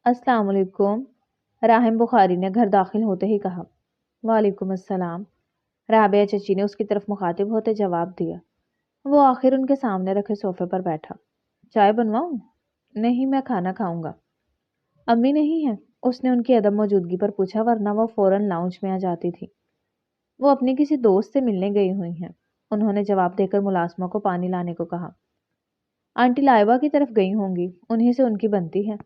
السلام علیکم، راہم بخاری نے گھر داخل ہوتے ہی کہا۔ وعلیکم السلام، رابعہ چچی نے اس کی طرف مخاطب ہوتے جواب دیا۔ وہ آخر ان کے سامنے رکھے صوفے پر بیٹھا۔ چائے بنواؤں؟ نہیں، میں کھانا کھاؤں گا۔ امی نہیں ہے؟ اس نے ان کی عدم موجودگی پر پوچھا، ورنہ وہ فوراً لاؤنج میں آ جاتی تھی۔ وہ اپنی کسی دوست سے ملنے گئی ہوئی ہیں، انہوں نے جواب دے کر ملازمہ کو پانی لانے کو کہا۔ آنٹی لائبہ کی طرف گئی ہوں گی، انہی سے ان کی بنتی ہے۔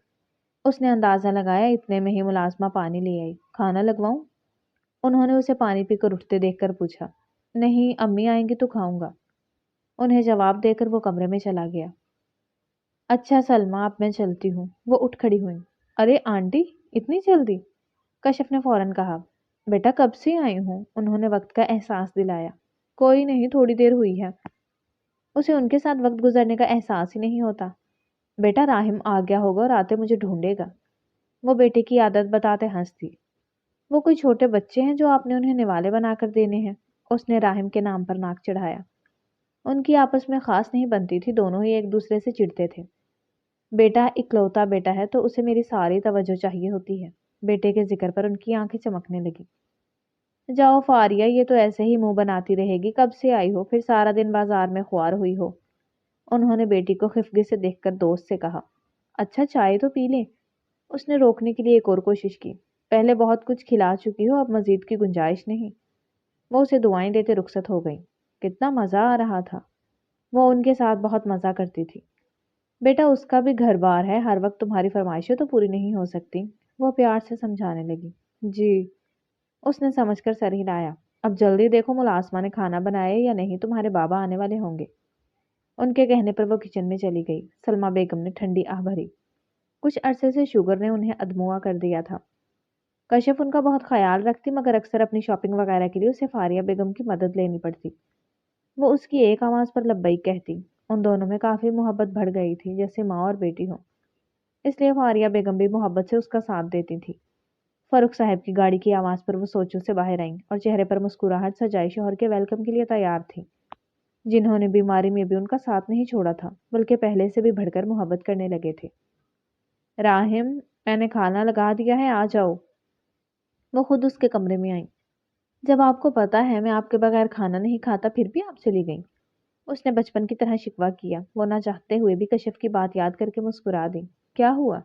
اس نے اندازہ لگایا، اتنے میں ہی ملازمہ پانی لے آئی۔ کھانا لگواؤں؟ انہوں نے اسے پانی پی کر اٹھتے دیکھ کر پوچھا۔ نہیں، امی آئیں گی تو کھاؤں گا۔ انہیں جواب دے کر وہ کمرے میں چلا گیا۔ اچھا سلمہ، اب میں چلتی ہوں۔ وہ اٹھ کھڑی ہوئی۔ ارے آنٹی، اتنی جلدی؟ کشف نے فوراً کہا۔ بیٹا کب سے آئی ہوں؟ انہوں نے وقت کا احساس دلایا۔ کوئی نہیں، تھوڑی دیر ہوئی ہے۔ اسے ان کے ساتھ وقت گزرنے کا احساس ہی نہیں ہوتا۔ بیٹا راہم آ گیا ہوگا اور آتے مجھے ڈھونڈے گا۔ وہ بیٹے کی عادت بتاتے ہنس دی۔ وہ کوئی چھوٹے بچے ہیں جو آپ نے انہیں نوالے بنا کر دینے ہیں؟ اس نے راہم کے نام پر ناک چڑھایا۔ ان کی آپس میں خاص نہیں بنتی تھی، دونوں ہی ایک دوسرے سے چڑھتے تھے۔ بیٹا اکلوتا بیٹا ہے تو اسے میری ساری توجہ چاہیے ہوتی ہے۔ بیٹے کے ذکر پر ان کی آنکھیں چمکنے لگی۔ جاؤ فاریہ، یہ تو ایسے ہی منہ بناتی رہے گی، کب سے آئی ہو؟ پھر سارا دن بازار میں خوار ہوئی ہو۔ انہوں نے بیٹی کو خفگی سے دیکھ کر دوست سے کہا۔ اچھا چائے تو پی لیں۔ اس نے روکنے کے لیے ایک اور کوشش کی۔ پہلے بہت کچھ کھلا چکی ہو، اب مزید کی گنجائش نہیں۔ وہ اسے دعائیں دیتے رخصت ہو گئی۔ کتنا مزہ آ رہا تھا۔ وہ ان کے ساتھ بہت مزہ کرتی تھی۔ بیٹا اس کا بھی گھر بار ہے، ہر وقت تمہاری فرمائشیں تو پوری نہیں ہو سکتی۔ وہ پیار سے سمجھانے لگی۔ جی، اس نے سمجھ کر سر ہلایا۔ اب جلدی دیکھو ملازمہ نے کھانا بنایا یا نہیں، تمہارے بابا آنے والے ہوں گے۔ ان کے کہنے پر وہ کچن میں چلی گئی۔ سلمہ بیگم نے ٹھنڈی آہ بھری۔ کچھ عرصے سے شوگر نے انہیں ادموا کر دیا تھا۔ کشف ان کا بہت خیال رکھتی، مگر اکثر اپنی شاپنگ وغیرہ کے لیے اسے فاریہ بیگم کی مدد لینی پڑتی۔ وہ اس کی ایک آواز پر لبیک کہتی۔ ان دونوں میں کافی محبت بڑھ گئی تھی، جیسے ماں اور بیٹی ہوں۔ اس لیے فاریہ بیگم بھی محبت سے اس کا ساتھ دیتی تھی۔ فاروق صاحب کی گاڑی کی آواز پر وہ سوچوں سے باہر آئیں اور چہرے پر مسکراہٹ سجائی شوہر کے ویلکم کے لیے تیار تھی، جنہوں نے بیماری میں بھی ان کا ساتھ نہیں چھوڑا تھا، بلکہ پہلے سے بھی بڑھ کر محبت کرنے لگے تھے۔ راہم، میں نے کھانا لگا دیا ہے، آ جاؤ۔ وہ خود اس کے کمرے میں آئیں۔ جب آپ کو پتا ہے میں آپ کے بغیر کھانا نہیں کھاتا، پھر بھی آپ چلی گئیں۔ اس نے بچپن کی طرح شکوہ کیا۔ وہ نہ چاہتے ہوئے بھی کشف کی بات یاد کر کے مسکرا دی۔ کیا ہوا؟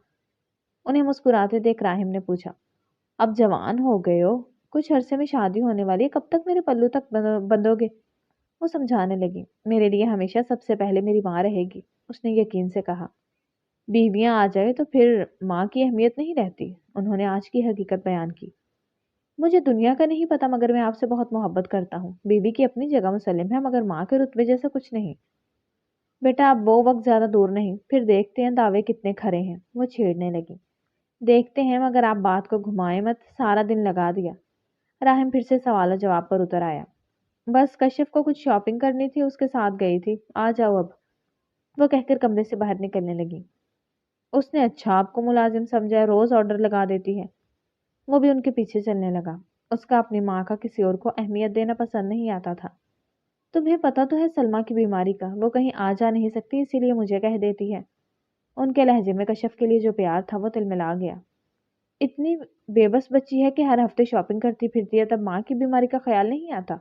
انہیں مسکراتے دیکھ راہم نے پوچھا۔ اب جوان ہو گئے ہو، کچھ عرصے میں شادی ہونے والی ہے، کب تک میرے پلو تک بندھو گے؟ وہ سمجھانے لگی۔ میرے لیے ہمیشہ سب سے پہلے میری ماں رہے گی، اس نے یقین سے کہا۔ بیویاں آ جائے تو پھر ماں کی اہمیت نہیں رہتی، انہوں نے آج کی حقیقت بیان کی۔ مجھے دنیا کا نہیں پتا، مگر میں آپ سے بہت محبت کرتا ہوں۔ بیوی کی اپنی جگہ مسلم ہے، مگر ماں کے رتبے جیسا کچھ نہیں۔ بیٹا اب وہ وقت زیادہ دور نہیں، پھر دیکھتے ہیں دعوے کتنے کھرے ہیں۔ وہ چھیڑنے لگی۔ دیکھتے ہیں، مگر آپ بات کو گھمائے مت، سارا دن لگا دیا۔ راہم پھر سے سوال و جواب پر اتر آیا۔ بس کشف کو کچھ شاپنگ کرنی تھی، اس کے ساتھ گئی تھی، آ جاؤ اب، وہ کہہ کر کمرے سے باہر نکلنے لگی۔ اس نے اچھا آپ کو ملازم سمجھا، روز آرڈر لگا دیتی ہے۔ وہ بھی ان کے پیچھے چلنے لگا۔ اس کا اپنی ماں کا کسی اور کو اہمیت دینا پسند نہیں آتا تھا۔ تمہیں پتا تو ہے سلمہ کی بیماری کا، وہ کہیں آ جا نہیں سکتی، اسی لیے مجھے کہہ دیتی ہے۔ ان کے لہجے میں کشف کے لیے جو پیار تھا وہ تلملا گیا۔ اتنی بے بس بچی ہے کہ ہر ہفتے شاپنگ کرتی پھرتی ہے، تب ماں کی بیماری کا خیال نہیں آتا؟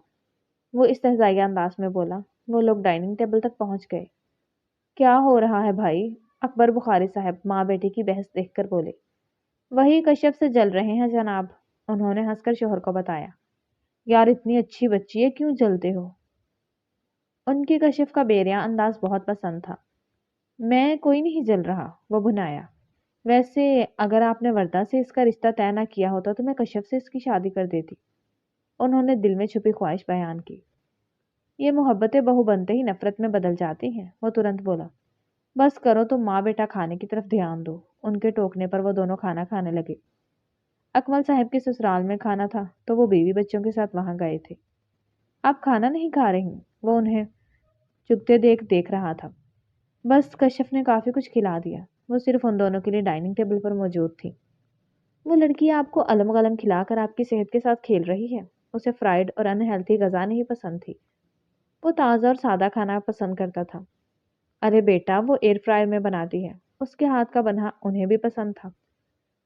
وہ استہزائیہ انداز میں بولا۔ وہ لوگ ڈائننگ ٹیبل تک پہنچ گئے۔ کیا ہو رہا ہے بھائی؟ اکبر بخاری صاحب ماں بیٹے کی بحث دیکھ کر بولے۔ وہی کشف سے جل رہے ہیں جناب، انہوں نے ہنس کر شوہر کو بتایا۔ یار اتنی اچھی بچی ہے، کیوں جلتے ہو؟ ان کی کشف کا بیریا انداز بہت پسند تھا۔ میں کوئی نہیں جل رہا، وہ بھنایا۔ ویسے اگر آپ نے وردہ سے اس کا رشتہ طے نہ کیا ہوتا تو میں کشف سے اس کی شادی کر دیتی، انہوں نے دل میں چھپی خواہش بیان کی۔ یہ محبتیں بہو بنتے ہی نفرت میں بدل جاتی ہیں، وہ ترنت بولا۔ بس کرو تم ماں بیٹا، کھانے کی طرف دھیان دو۔ ان کے ٹوکنے پر وہ دونوں کھانا کھانے لگے۔ اکمل صاحب کے سسرال میں کھانا تھا تو وہ بیوی بچوں کے ساتھ وہاں گئے تھے۔ آپ کھانا نہیں کھا رہی؟ وہ انہیں چگتے دیکھ رہا تھا۔ بس کشف نے کافی کچھ کھلا دیا، وہ صرف ان دونوں کے لیے ڈائننگ ٹیبل پر موجود تھی۔ وہ لڑکی آپ کو علم غلم کھلا کر آپ کی صحت کے ساتھ کھیل رہی ہے۔ اسے فرائیڈ اور انہیلتھی غذا نہیں پسند تھی، وہ تازہ اور سادہ کھانا پسند کرتا تھا۔ ارے بیٹا، وہ ایئر فرائر میں بناتی ہے، اس کے ہاتھ کا بنا انہیں بھی پسند تھا۔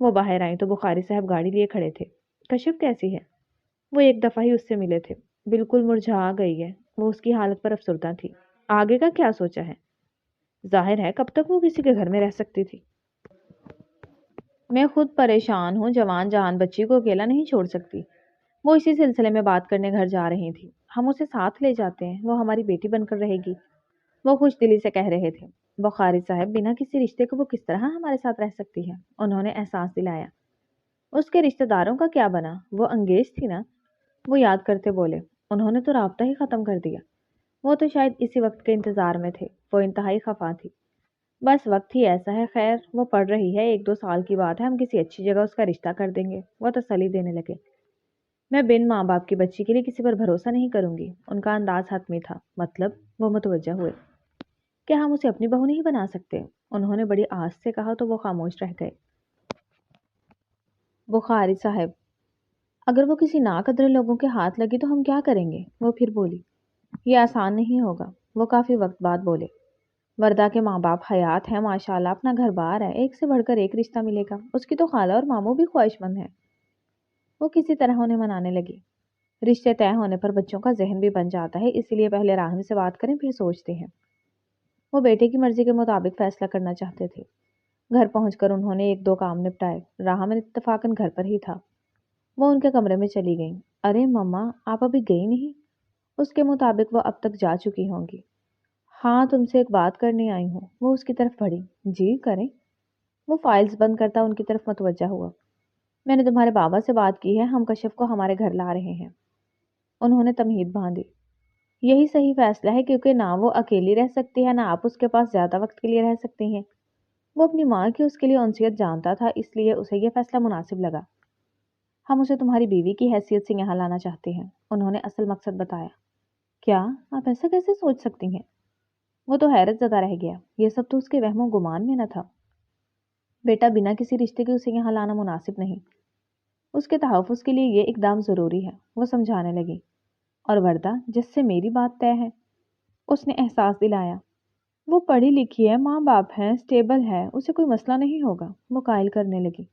وہ باہر آئیں تو بخاری صاحب گاڑی لیے کھڑے تھے۔ کشف کیسی ہے؟ وہ ایک دفعہ ہی اس سے ملے تھے۔ بالکل مرجھا گئی ہے۔ وہ اس کی حالت پر افسردہ تھی۔ آگے کا کیا سوچا ہے؟ ظاہر ہے کب تک وہ کسی کے گھر میں رہ سکتی تھی۔ میں خود پریشان ہوں، جوان جہان بچی کو اکیلا نہیں چھوڑ سکتی۔ وہ اسی سلسلے میں بات کرنے گھر جا رہی تھی۔ ہم اسے ساتھ لے جاتے ہیں، وہ ہماری بیٹی بن کر رہے گی، وہ خوش دلی سے کہہ رہے تھے۔ بخاری صاحب بنا کسی رشتے کو وہ کس طرح ہمارے ساتھ رہ سکتی ہے؟ انہوں نے احساس دلایا۔ اس کے رشتہ داروں کا کیا بنا؟ وہ انگیز تھی نا؟ وہ یاد کرتے بولے۔ انہوں نے تو رابطہ ہی ختم کر دیا۔ وہ تو شاید اسی وقت کے انتظار میں تھے۔ وہ انتہائی خفا تھی۔ بس وقت ہی ایسا ہے، خیر وہ پڑھ رہی ہے، 1-2 سال کی بات ہے، ہم کسی اچھی جگہ اس کا رشتہ کر دیں گے۔ وہ تسلی دینے لگے۔ میں بن ماں باپ کی بچی کے لیے کسی پر بھروسہ نہیں کروں گی۔ ان کا انداز حتمی تھا۔ مطلب؟ وہ متوجہ ہوئے۔ کیا ہم اسے اپنی بہو نہیں بنا سکتے؟ انہوں نے بڑی آس سے کہا تو وہ خاموش رہ گئے۔ بخاری صاحب، اگر وہ کسی ناقدر لوگوں کے ہاتھ لگی تو ہم کیا کریں گے؟ وہ پھر بولی۔ یہ آسان نہیں ہوگا۔ وہ کافی وقت بعد بولے۔ وردہ کے ماں باپ حیات ہیں، ماشاءاللہ، اپنا گھر بار ہے، ایک سے بڑھ کر ایک رشتہ ملے گا۔ اس کی تو خالہ اور ماموں بھی خواہش مند ہیں۔ وہ کسی طرح انہیں منانے لگی۔ رشتے طے ہونے پر بچوں کا ذہن بھی بن جاتا ہے، اسی لیے پہلے راہم سے بات کریں پھر سوچتے ہیں۔ وہ بیٹے کی مرضی کے مطابق فیصلہ کرنا چاہتے تھے۔ گھر پہنچ کر انہوں نے 1-2 کام نپٹائے۔ راہم اتفاقاً گھر پر ہی تھا۔ وہ ان کے کمرے میں چلی گئیں۔ ارے مما، آپ ابھی گئی نہیں؟ اس کے مطابق وہ اب تک جا چکی ہوں گی۔ ہاں، تم سے ایک بات کرنے آئی ہوں۔ وہ اس کی طرف بڑھی۔ جی کریں۔ وہ فائلز بند کرتا ان کی طرف متوجہ ہوا۔ میں نے تمہارے بابا سے بات کی ہے، ہم کشف کو ہمارے گھر لا رہے ہیں۔ انہوں نے تمہید باندھی۔ یہی صحیح فیصلہ ہے، کیونکہ نہ وہ اکیلی رہ سکتی ہے، نہ آپ اس کے پاس زیادہ وقت کے لیے رہ سکتے ہیں۔ وہ اپنی ماں کی اس کے لیے انسیت جانتا تھا، اس لیے اسے یہ فیصلہ مناسب لگا۔ ہم اسے تمہاری بیوی کی حیثیت سے یہاں لانا چاہتے ہیں۔ انہوں نے اصل مقصد بتایا۔ کیا؟ آپ ایسا کیسے سوچ سکتی ہیں؟ وہ تو حیرت زدہ رہ گیا۔ یہ سب تو اس کے وہم و گمان میں نہ تھا۔ بیٹا، بنا کسی رشتے کے اسے یہاں لانا مناسب نہیں۔ اس کے تحفظ کے لیے یہ اقدام ضروری ہے۔ وہ سمجھانے لگی۔ اور وردہ، جس سے میری بات طے ہے؟ اس نے احساس دلایا۔ وہ پڑھی لکھی ہے، ماں باپ ہیں، اسٹیبل ہے، اسے کوئی مسئلہ نہیں ہوگا۔ وہ قائل کرنے لگی۔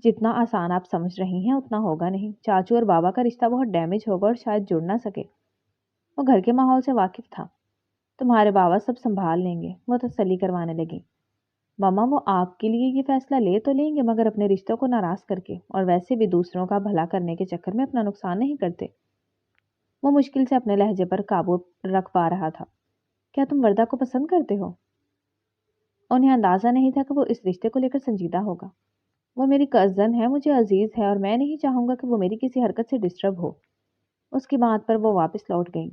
جتنا آسان آپ سمجھ رہی ہیں اتنا ہوگا نہیں۔ چاچو اور بابا کا رشتہ بہت ڈیمیج ہوگا اور شاید جڑ نہ سکے۔ وہ گھر کے ماحول سے واقف تھا۔ تمہارے بابا سب سنبھال لیں گے، وہ تسلی کروانے لگی۔ ماما، وہ آپ کے لیے یہ فیصلہ لے تو لیں گے، مگر اپنے رشتوں کو ناراض کر کے، اور ویسے بھی دوسروں کا بھلا کرنے کے چکر میں اپنا نقصان نہیں کرتے۔ وہ مشکل سے اپنے لہجے پر قابو رکھ پا رہا تھا۔ کیا تم وردہ کو پسند کرتے ہو؟ انہیں اندازہ نہیں تھا کہ وہ اس رشتے کو لے کر سنجیدہ ہوگا۔ وہ میری کزن ہے، مجھے عزیز ہے، اور میں نہیں چاہوں گا کہ وہ میری کسی حرکت سے ڈسٹرب ہو۔ اس کی بات پر وہ واپس لوٹ گئیں۔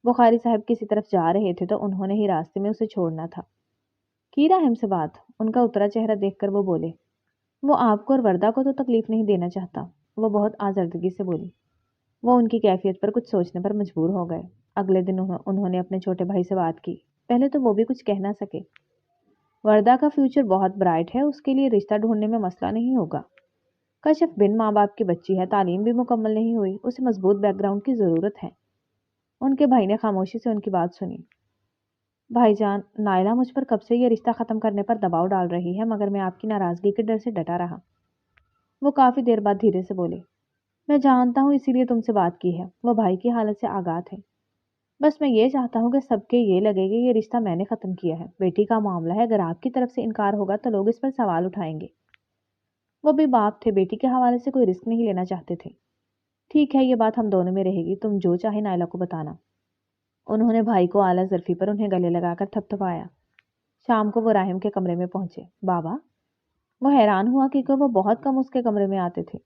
بخاری صاحب کسی طرف جا رہے تھے تو انہوں نے ہی راستے میں اسے چھوڑنا تھا۔ کی راہم سے بات؟ ان کا اترا چہرہ دیکھ کر وہ بولے۔ وہ آپ کو اور وردہ کو تو تکلیف نہیں دینا چاہتا۔ وہ بہت آزردگی سے بولی۔ وہ ان کی کیفیت پر کچھ سوچنے پر مجبور ہو گئے۔ اگلے دن انہوں نے اپنے چھوٹے بھائی سے بات کی۔ پہلے تو وہ بھی کچھ کہہ نہ سکے۔ وردہ کا فیوچر بہت برائٹ ہے، اس کے لیے رشتہ ڈھونڈنے میں مسئلہ نہیں ہوگا۔ کشف بن ماں باپ کی بچی ہے، تعلیم بھی مکمل نہیں ہوئی، اسے مضبوط بیک گراؤنڈ کی ضرورت ہے۔ ان کے بھائی نے خاموشی سے ان کی بات سنی۔ بھائی جان، نائلہ مجھ پر کب سے یہ رشتہ ختم کرنے پر دباؤ ڈال رہی ہے، مگر میں آپ کی ناراضگی کے ڈر سے ڈٹا رہا۔ وہ کافی دیر بعد دھیرے سے بولے۔ میں جانتا ہوں، اسی لیے تم سے بات کی ہے۔ وہ بھائی کی حالت سے آگاہ تھے۔ بس میں یہ چاہتا ہوں کہ سب کے یہ لگے کہ یہ رشتہ میں نے ختم کیا ہے۔ بیٹی کا معاملہ ہے، اگر آپ کی طرف سے انکار ہوگا تو لوگ اس پر سوال اٹھائیں گے۔ وہ بھی باپ تھے، بیٹی کے حوالے سے کوئی رسک نہیں لینا چاہتے تھے۔ ٹھیک ہے، یہ بات ہم دونوں میں رہے گی، تم جو چاہے نائلہ کو بتانا۔ انہوں نے بھائی کو اعلیٰ ظرفی پر انہیں گلے لگا کر تھپتھپایا۔ شام کو وہ راہم کے کمرے میں پہنچے۔ بابا؟ وہ حیران ہوا کیونکہ وہ بہت کم اس کے کمرے میں آتے تھے۔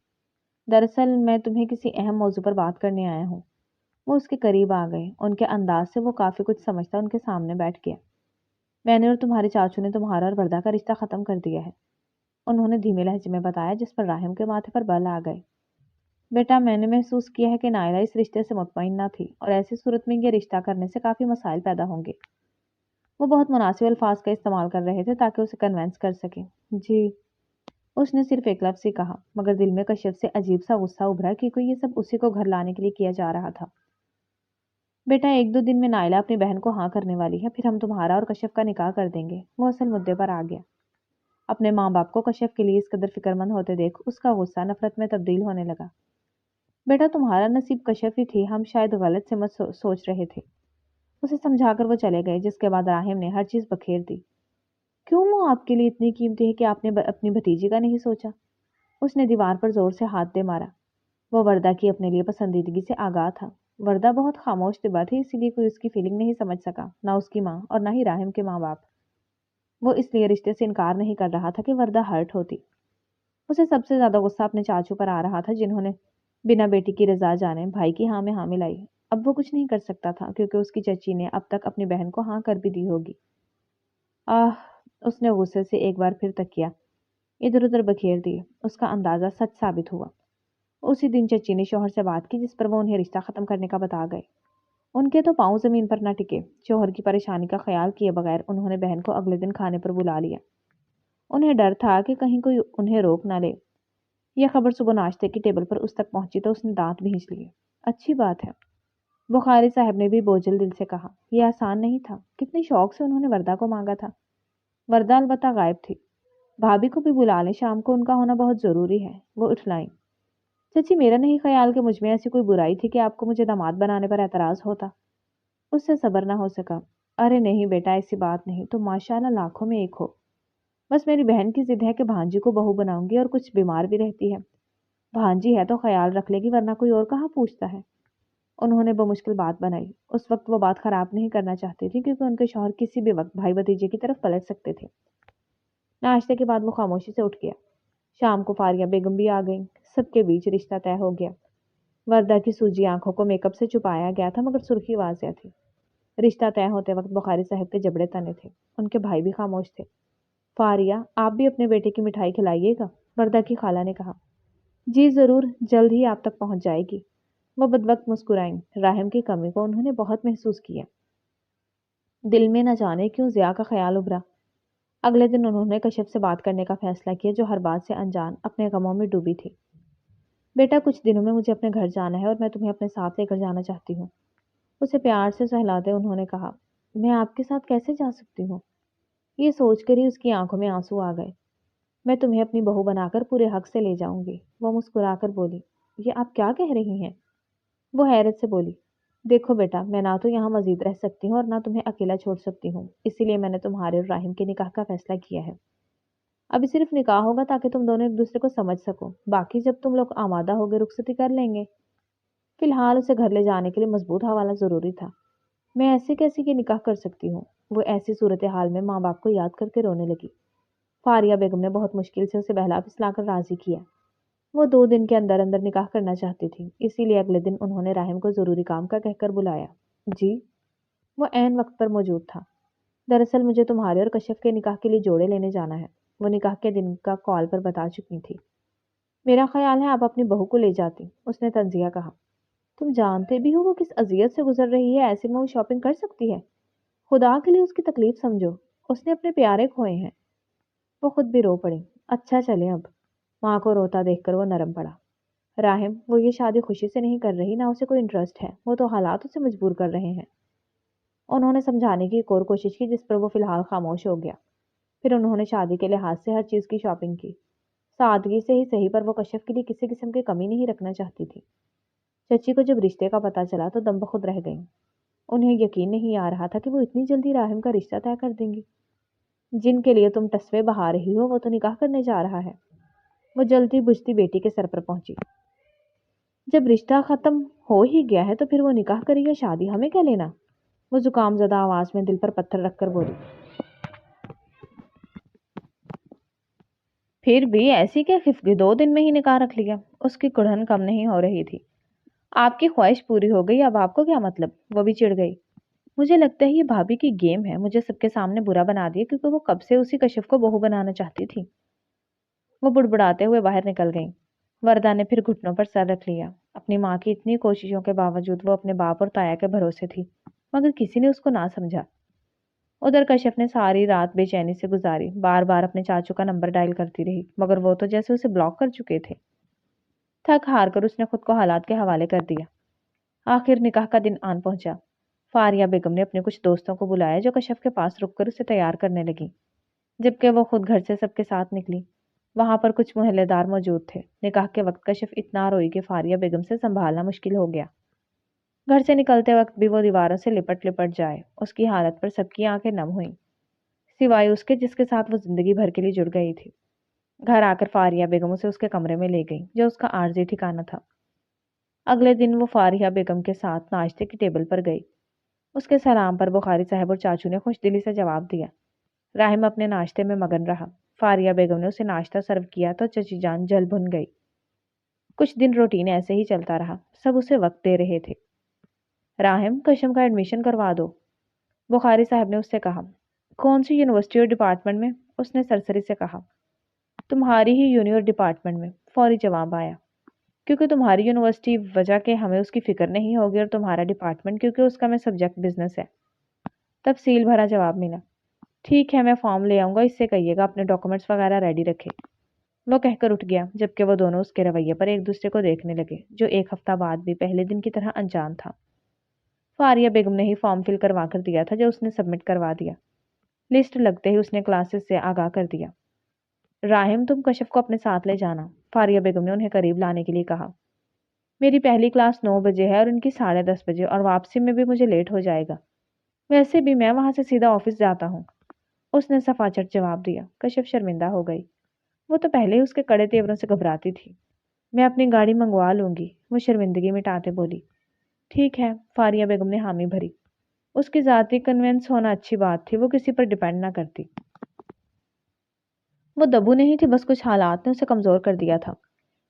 دراصل میں تمہیں کسی اہم موضوع پر بات کرنے آیا ہوں۔ وہ اس کے قریب آ گئے۔ ان کے انداز سے وہ کافی کچھ سمجھتا ان کے سامنے بیٹھ گیا۔ میں نے اور تمہارے چاچو نے تمہارا اور وردہ کا رشتہ ختم کر دیا ہے، انہوں نے دھیمے لہجے میں بتایا، جس پر راہم کے ماتھے پر بل آ گئے۔ بیٹا، میں نے محسوس کیا ہے کہ نائلہ اس رشتے سے مطمئن نہ تھی، اور ایسی صورت میں یہ رشتہ کرنے سے کافی مسائل پیدا ہوں گے۔ وہ بہت مناسب الفاظ کا استعمال کر رہے تھے تاکہ اسے کنونس کر سکیں۔ جی، اس نے صرف ایک لفظ ہی کہا، مگر دل میں کشف سے عجیب سا غصہ ابھرا کیونکہ یہ سب اسی کو گھر لانے کے لیے کیا جا رہا تھا۔ بیٹا، 1-2 دن میں نائلہ اپنی بہن کو ہاں کرنے والی ہے، پھر ہم تمہارا اور کشف کا نکاح کر دیں گے۔ وہ اصل مدعے پر آ گیا۔ اپنے ماں باپ کو کشف کے لیے اس قدر فکر مند ہوتے دیکھ اس کا غصہ نفرت میں تبدیل ہونے لگا۔ بیٹا تمہارا نصیب کشف ہی تھی، ہم شاید غلط سمت سوچ رہے تھے۔ اسے سمجھا کر وہ چلے گئے، جس کے بعد راہم نے ہر چیز بکھیر دی۔ کیوں وہ آپ کے لیے اتنی قیمتی ہے کہ آپ نے اپنی بھتیجی کا نہیں سوچا؟ اس نے دیوار پر زور سے ہاتھ دے مارا۔ وہ وردہ کی اپنے لیے پسندیدگی سے آگاہ تھا۔ وردہ بہت خاموش طبع تھی، اسی لیے کوئی اس کی فیلنگ نہیں سمجھ سکا، نہ اس کی ماں اور نہ ہی راہم کے ماں باپ۔ وہ اس لیے رشتے سے انکار نہیں کر رہا تھا کہ وردہ ہرٹ ہوتی۔ اسے سب سے زیادہ غصہ اپنے چاچو پر آ رہا تھا، جنہوں نے بنا بیٹی کی رضا جانے بھائی کی ہاں میں ہاں ملائی۔ اب وہ کچھ نہیں کر سکتا تھا کیونکہ اس کی چچی نے اب تک اپنی بہن کو ہاں کر بھی دی ہوگی۔ اس نے غصے سے ایک بار پھر تکیا ادھر ادھر بکھیر دیے۔ اس کا اندازہ سچ ثابت ہوا۔ اسی دن چچی نے شوہر سے بات کی، جس پر وہ انہیں رشتہ ختم کرنے کا بتا گئے۔ ان کے تو پاؤں زمین پر نہ ٹکے۔ شوہر کی پریشانی کا خیال کیے بغیر انہوں نے بہن کو اگلے دن کھانے پر بلا لیا۔ انہیں ڈر تھا کہ کہیں کوئی انہیں روک نہ لے۔ یہ خبر صبح ناشتے کی ٹیبل پر اس تک پہنچی تو اس نے دانت بھینچ لیے۔ اچھی بات ہے، بخاری صاحب نے بھی بوجھل دل سے کہا۔ یہ آسان نہیں تھا، کتنی شوق سے انہوں نے وردہ کو مانگا تھا۔ وردہ البتہ غائب تھی۔ بھابھی کو بھی بلا لیں، شام کو ان کا ہونا بہت ضروری ہے، وہ اٹھلائیں۔ چچی میرا نہیں خیال کہ مجھ میں ایسی کوئی برائی تھی کہ آپ کو مجھے داماد بنانے پر اعتراض ہوتا۔ اس سے صبر نہ ہو سکا۔ ارے نہیں بیٹا، ایسی بات نہیں، تو ماشاءاللہ لاکھوں میں ایک ہو۔ بس میری بہن کی ضد ہے کہ بھانجی کو بہو بناؤں گی، اور کچھ بیمار بھی رہتی ہے۔ بھانجی ہے تو خیال رکھ لے گی، ورنہ کوئی اور کہاں پوچھتا ہے۔ انہوں نے بمشکل بات بنائی۔ اس وقت وہ بات خراب نہیں کرنا چاہتی تھی کیونکہ ان کے شوہر کسی بھی وقت بھائی بھتیجے کی طرف پلٹ سکتے تھے۔ ناشتے کے بعد وہ خاموشی سے اٹھ گیا۔ شام کو فاریہ بیگم بھی آ گئیں۔ سب کے بیچ رشتہ طے ہو گیا۔ وردہ کی سوجی آنکھوں کو میک اپ سے چھپایا گیا تھا، مگر سرخی واضح تھی۔ رشتہ طے ہوتے وقت بخاری صاحب کے جبڑے تنے تھے۔ ان کے بھائی بھی خاموش تھے۔ فاریہ، آپ بھی اپنے بیٹے کی مٹھائی کھلائیے گا، وردہ کی خالہ نے کہا۔ جی ضرور، جلد ہی آپ تک پہنچ جائے گی۔ وہ بدوقت مسکرائیں۔ راہم کی کمی کو انہوں نے بہت محسوس کیا۔ دل میں نہ جانے کیوں ضیاء کا خیال ابھرا۔ اگلے دن انہوں نے کشف سے بات کرنے کا فیصلہ کیا، جو ہر بات سے انجان اپنے غموں میں ڈوبی تھی۔ بیٹا کچھ دنوں میں مجھے اپنے گھر جانا ہے اور میں تمہیں اپنے ساتھ لے کر جانا چاہتی ہوں۔ اسے پیار سے سہلاتے انہوں نے کہا۔ میں آپ کے ساتھ کیسے جا سکتی ہوں؟ یہ سوچ کر ہی اس کی آنکھوں میں آنسو آ گئے۔ میں تمہیں اپنی بہو بنا کر پورے حق سے لے جاؤں گی، وہ مسکرا کر بولی۔ یہ آپ کیا کہہ رہی ہیں؟ وہ حیرت سے بولی۔ دیکھو بیٹا، میں نہ تو یہاں مزید رہ سکتی ہوں اور نہ تمہیں اکیلا چھوڑ سکتی ہوں، اسی لیے میں نے تمہارے اور راہم کے نکاح کا فیصلہ کیا ہے۔ ابھی صرف نکاح ہوگا تاکہ تم دونوں ایک دوسرے کو سمجھ سکو، باقی جب تم لوگ آمادہ ہوگے رخصتی کر لیں گے۔ فی الحال اسے گھر لے جانے کے لیے مضبوط حوالہ ضروری تھا۔ میں ایسے کیسے یہ نکاح کر سکتی ہوں؟ وہ ایسی صورتحال میں ماں باپ کو یاد کر کے رونے لگی۔ فاریہ بیگم نے بہت مشکل سے اسے بہلا پھسلا کر راضی کیا۔ وہ 2 دن کے اندر اندر نکاح کرنا چاہتی تھی، اسی لیے اگلے دن انہوں نے راہم کو ضروری کام کا کہہ کر بلایا۔ جی؟ وہ عین وقت پر موجود تھا۔ دراصل مجھے تمہارے اور کشف کے نکاح کے لیے جوڑے لینے جانا ہے۔ وہ نکاح کے دن کا کال پر بتا چکی تھی۔ میرا خیال ہے آپ اپنی بہو کو لے جاتی، اس نے تنزیہ کہا۔ تم جانتے بھی ہو وہ کس اذیت سے گزر رہی ہے، ایسے میں وہ شاپنگ کر سکتی ہے؟ خدا کے لیے اس کی تکلیف سمجھو، اس نے اپنے پیارے کھوئے ہیں۔ وہ خود بھی رو پڑی۔ اچھا چلیں اب۔ ماں کو روتا دیکھ کر وہ نرم پڑا۔ راہم، وہ یہ شادی خوشی سے نہیں کر رہی، نہ اسے کوئی انٹرسٹ ہے، وہ تو حالات اسے مجبور کر رہے ہیں۔ انہوں نے سمجھانے کی ایک اور کوشش کی، جس پر وہ فی الحال خاموش ہو گیا۔ پھر انہوں نے شادی کے لحاظ سے ہر چیز کی شاپنگ کی۔ سادگی سے ہی صحیح، پر وہ کشف کے لیے کسی قسم کی کمی نہیں رکھنا چاہتی تھی۔ چچی کو جب رشتے کا پتہ چلا تو دم بخود رہ گئیں۔ انہیں یقین نہیں آ رہا تھا کہ وہ اتنی جلدی راہم کا رشتہ طے کر دیں گی۔ جن کے لیے تم تصوے بہا رہی ہو وہ تو نکاح کرنے جا رہا ہے۔ وہ جلتی بجھتی بیٹی کے سر پر پہنچی۔ جب رشتہ ختم ہو ہی گیا ہے تو پھر وہ نکاح کرے یا شادی، ہمیں کیا لینا؟ وہ زکام زدہ آواز میں دل پر پتھر رکھ کر بولی۔ پھر بھی ایسی کیا خفگی، 2 دن میں ہی نکاح رکھ لیا۔ اس کی کڑھن کم نہیں ہو رہی تھی۔ آپ کی خواہش پوری ہو گئی، اب آپ کو کیا مطلب؟ وہ بھی چڑ گئی۔ مجھے لگتا ہے یہ بھابھی کی گیم ہے، مجھے سب کے سامنے برا بنا دیا کیونکہ وہ کب سے اسی کشف کو بہو بنانا چاہتی تھی۔ وہ بڑبڑاتے ہوئے باہر نکل گئیں۔ وردہ نے پھر گھٹنوں پر سر رکھ لیا۔ اپنی ماں کی اتنی کوششوں کے باوجود وہ اپنے باپ اور تایا کے بھروسے تھی، مگر کسی نے اس کو نہ سمجھا۔ ادھر کشف نے ساری رات بے چینی سے گزاری، بار بار اپنے چاچو کا نمبر ڈائل کرتی رہی، مگر وہ تو جیسے اسے بلاک کر چکے تھے۔ تھک ہار کر اس نے خود کو حالات کے حوالے کر دیا۔ آخر نکاح کا دن آن پہنچا۔ فاریہ بیگم نے اپنے کچھ دوستوں کو بلایا جو کشف کے پاس رک کر اسے تیار کرنے لگی۔ جبکہ وہ خود گھر سے سب کے ساتھ نکلی۔ وہاں پر کچھ محلے دار موجود تھے۔ نکاح کے وقت کشف اتنا روئی کہ فاریہ بیگم سے سنبھالنا مشکل ہو گیا۔ گھر سے نکلتے وقت بھی وہ دیواروں سے لپٹ لپٹ جائے۔ اس کی حالت پر سب کی آنکھیں نم ہوئیں، سوائے اس کے جس کے ساتھ وہ زندگی بھر کے لیے جڑ گئی تھی۔ گھر آ کر فاریہ بیگم اسے اس کے کمرے میں لے گئی جو اس کا عارضی ٹھکانہ تھا۔ اگلے دن وہ فاریہ بیگم کے ساتھ ناشتے کی ٹیبل پر گئی۔ اس کے سلام پر بخاری صاحب اور چاچو نے خوش دلی سے جواب دیا۔ راہم اپنے ناشتے میں مگن رہا۔ فاریہ بیگم نے اسے ناشتہ سرو کیا تو چچی جان جل بھن گئی۔ کچھ دن روٹین ایسے ہی چلتا رہا۔ سب اسے وقت دے رہے تھے۔ راہم، کشم کا ایڈمیشن کروا دو، بخاری صاحب نے اس سے کہا۔ کون سی یونیورسٹی اور ڈپارٹمنٹ میں؟ اس نے سرسری سے کہا۔ تمہاری ہی یونیور ڈپارٹمنٹ میں، فوری جواب آیا۔ کیونکہ تمہاری یونیورسٹی وجہ کہ ہمیں اس کی فکر نہیں ہوگی، اور تمہارا ڈپارٹمنٹ کیونکہ اس کا میں سبجیکٹ بزنس ہے، تفصیل بھرا جواب ملا۔ ٹھیک ہے، میں فارم لے آؤں گا، اس سے کہیے گا اپنے ڈاکومنٹس وغیرہ ریڈی رکھے۔ وہ کہہ کر اٹھ گیا، جبکہ وہ دونوں اس کے رویے پر ایک دوسرے کو دیکھنے لگے جو ایک ہفتہ بعد بھی پہلے دن کی طرح انجان تھا۔ فاریہ بیگم نے ہی فارم فل کروا کر دیا تھا جو اس نے سبمٹ کروا دیا۔ لسٹ لگتے ہی اس نے کلاسز سے آگاہ کر دیا۔ راہم، تم کشف کو اپنے ساتھ لے جانا، فاریہ بیگم نے انہیں قریب لانے کے لیے کہا۔ میری پہلی کلاس 9 بجے ہے اور ان کی 10:30 بجے، اور واپسی میں بھی مجھے لیٹ ہو جائے گا۔ ویسے بھی میں وہاں سے سیدھا آفس جاتا ہوں، اس نے صفا چٹ جواب دیا۔ کشف شرمندہ ہو گئی۔ وہ تو پہلے ہی اس کے کڑے تیوروں سے گھبراتی تھی۔ میں اپنی گاڑی منگوا لوں گی، وہ شرمندگی مٹاتے بولی۔ ٹھیک ہے، فاریہ بیگم نے حامی بھری۔ اس کی ذاتی کنوینس ہونا اچھی بات تھی، وہ کسی پر ڈیپینڈ نہ کرتی۔ وہ دبو نہیں تھی، بس کچھ حالات نے اسے کمزور کر دیا تھا۔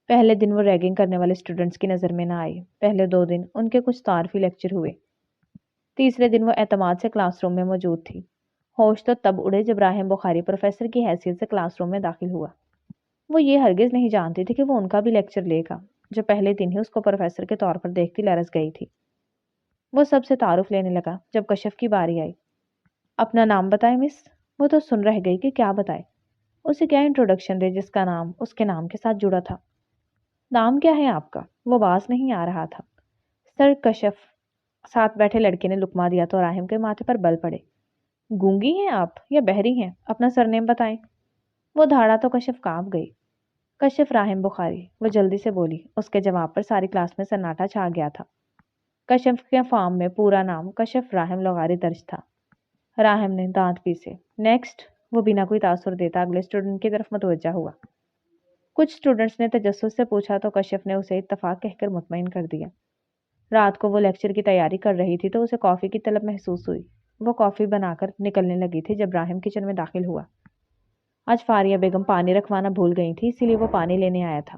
پہلے دن وہ ریگنگ کرنے والے اسٹوڈنٹس کی نظر میں نہ آئی۔ پہلے 2 دن ان کے کچھ تعارفی لیکچر ہوئے۔ تیسرے دن وہ اعتماد سے کلاس روم میں موجود تھی۔ ہوش تو تب اڑے جب راہم بخاری پروفیسر کی حیثیت سے کلاس روم میں داخل ہوا۔ وہ یہ ہرگز نہیں جانتی تھی کہ وہ ان کا بھی لیکچر لے گا، جو پہلے دن ہی اس کو پروفیسر کے طور پر دیکھتی لرز گئی تھی۔ وہ سب سے تعارف لینے لگا۔ جب کشف کی باری آئی، اپنا نام بتائے مس۔ وہ تو سن رہ گئی کہ کیا بتائے، اسے کیا انٹروڈکشن دے جس کا نام اس کے نام کے ساتھ جڑا تھا۔ نام کیا ہے آپ کا؟ وہ باز نہیں آ رہا تھا۔ سر کشف، ساتھ بیٹھے لڑکے نے لقمہ دیا تو راہم کے ماتھے پر بل پڑے۔ گونگی ہیں آپ یا بہری ہیں؟ اپنا سرنیم بتائیں۔ وہ دھاڑا تو کشف کانپ گئی۔ کشف راہم بخاری، وہ جلدی سے بولی۔ اس کے جواب پر ساری کلاس میں سناٹا چھا گیا تھا۔ کشف کے فارم میں پورا نام کشف راہم لغاری درج تھا۔ راہم نے دانت پیسے۔ نیکسٹ، وہ بنا کوئی تاثر دیتا اگلے اسٹوڈنٹ کی طرف متوجہ ہوا۔ کچھ اسٹوڈنٹس نے تجسس سے پوچھا تو کشف نے اسے اتفاق کہہ کر مطمئن کر دیا۔ رات کو وہ لیکچر کی تیاری کر رہی تھی تو اسے کافی کی طلب محسوس ہوئی۔ وہ کافی بنا کر نکلنے لگی تھی جب راہم کچن میں داخل ہوا۔ آج فاریہ بیگم پانی رکھوانا بھول گئی تھی، اسی لیے وہ پانی لینے آیا تھا۔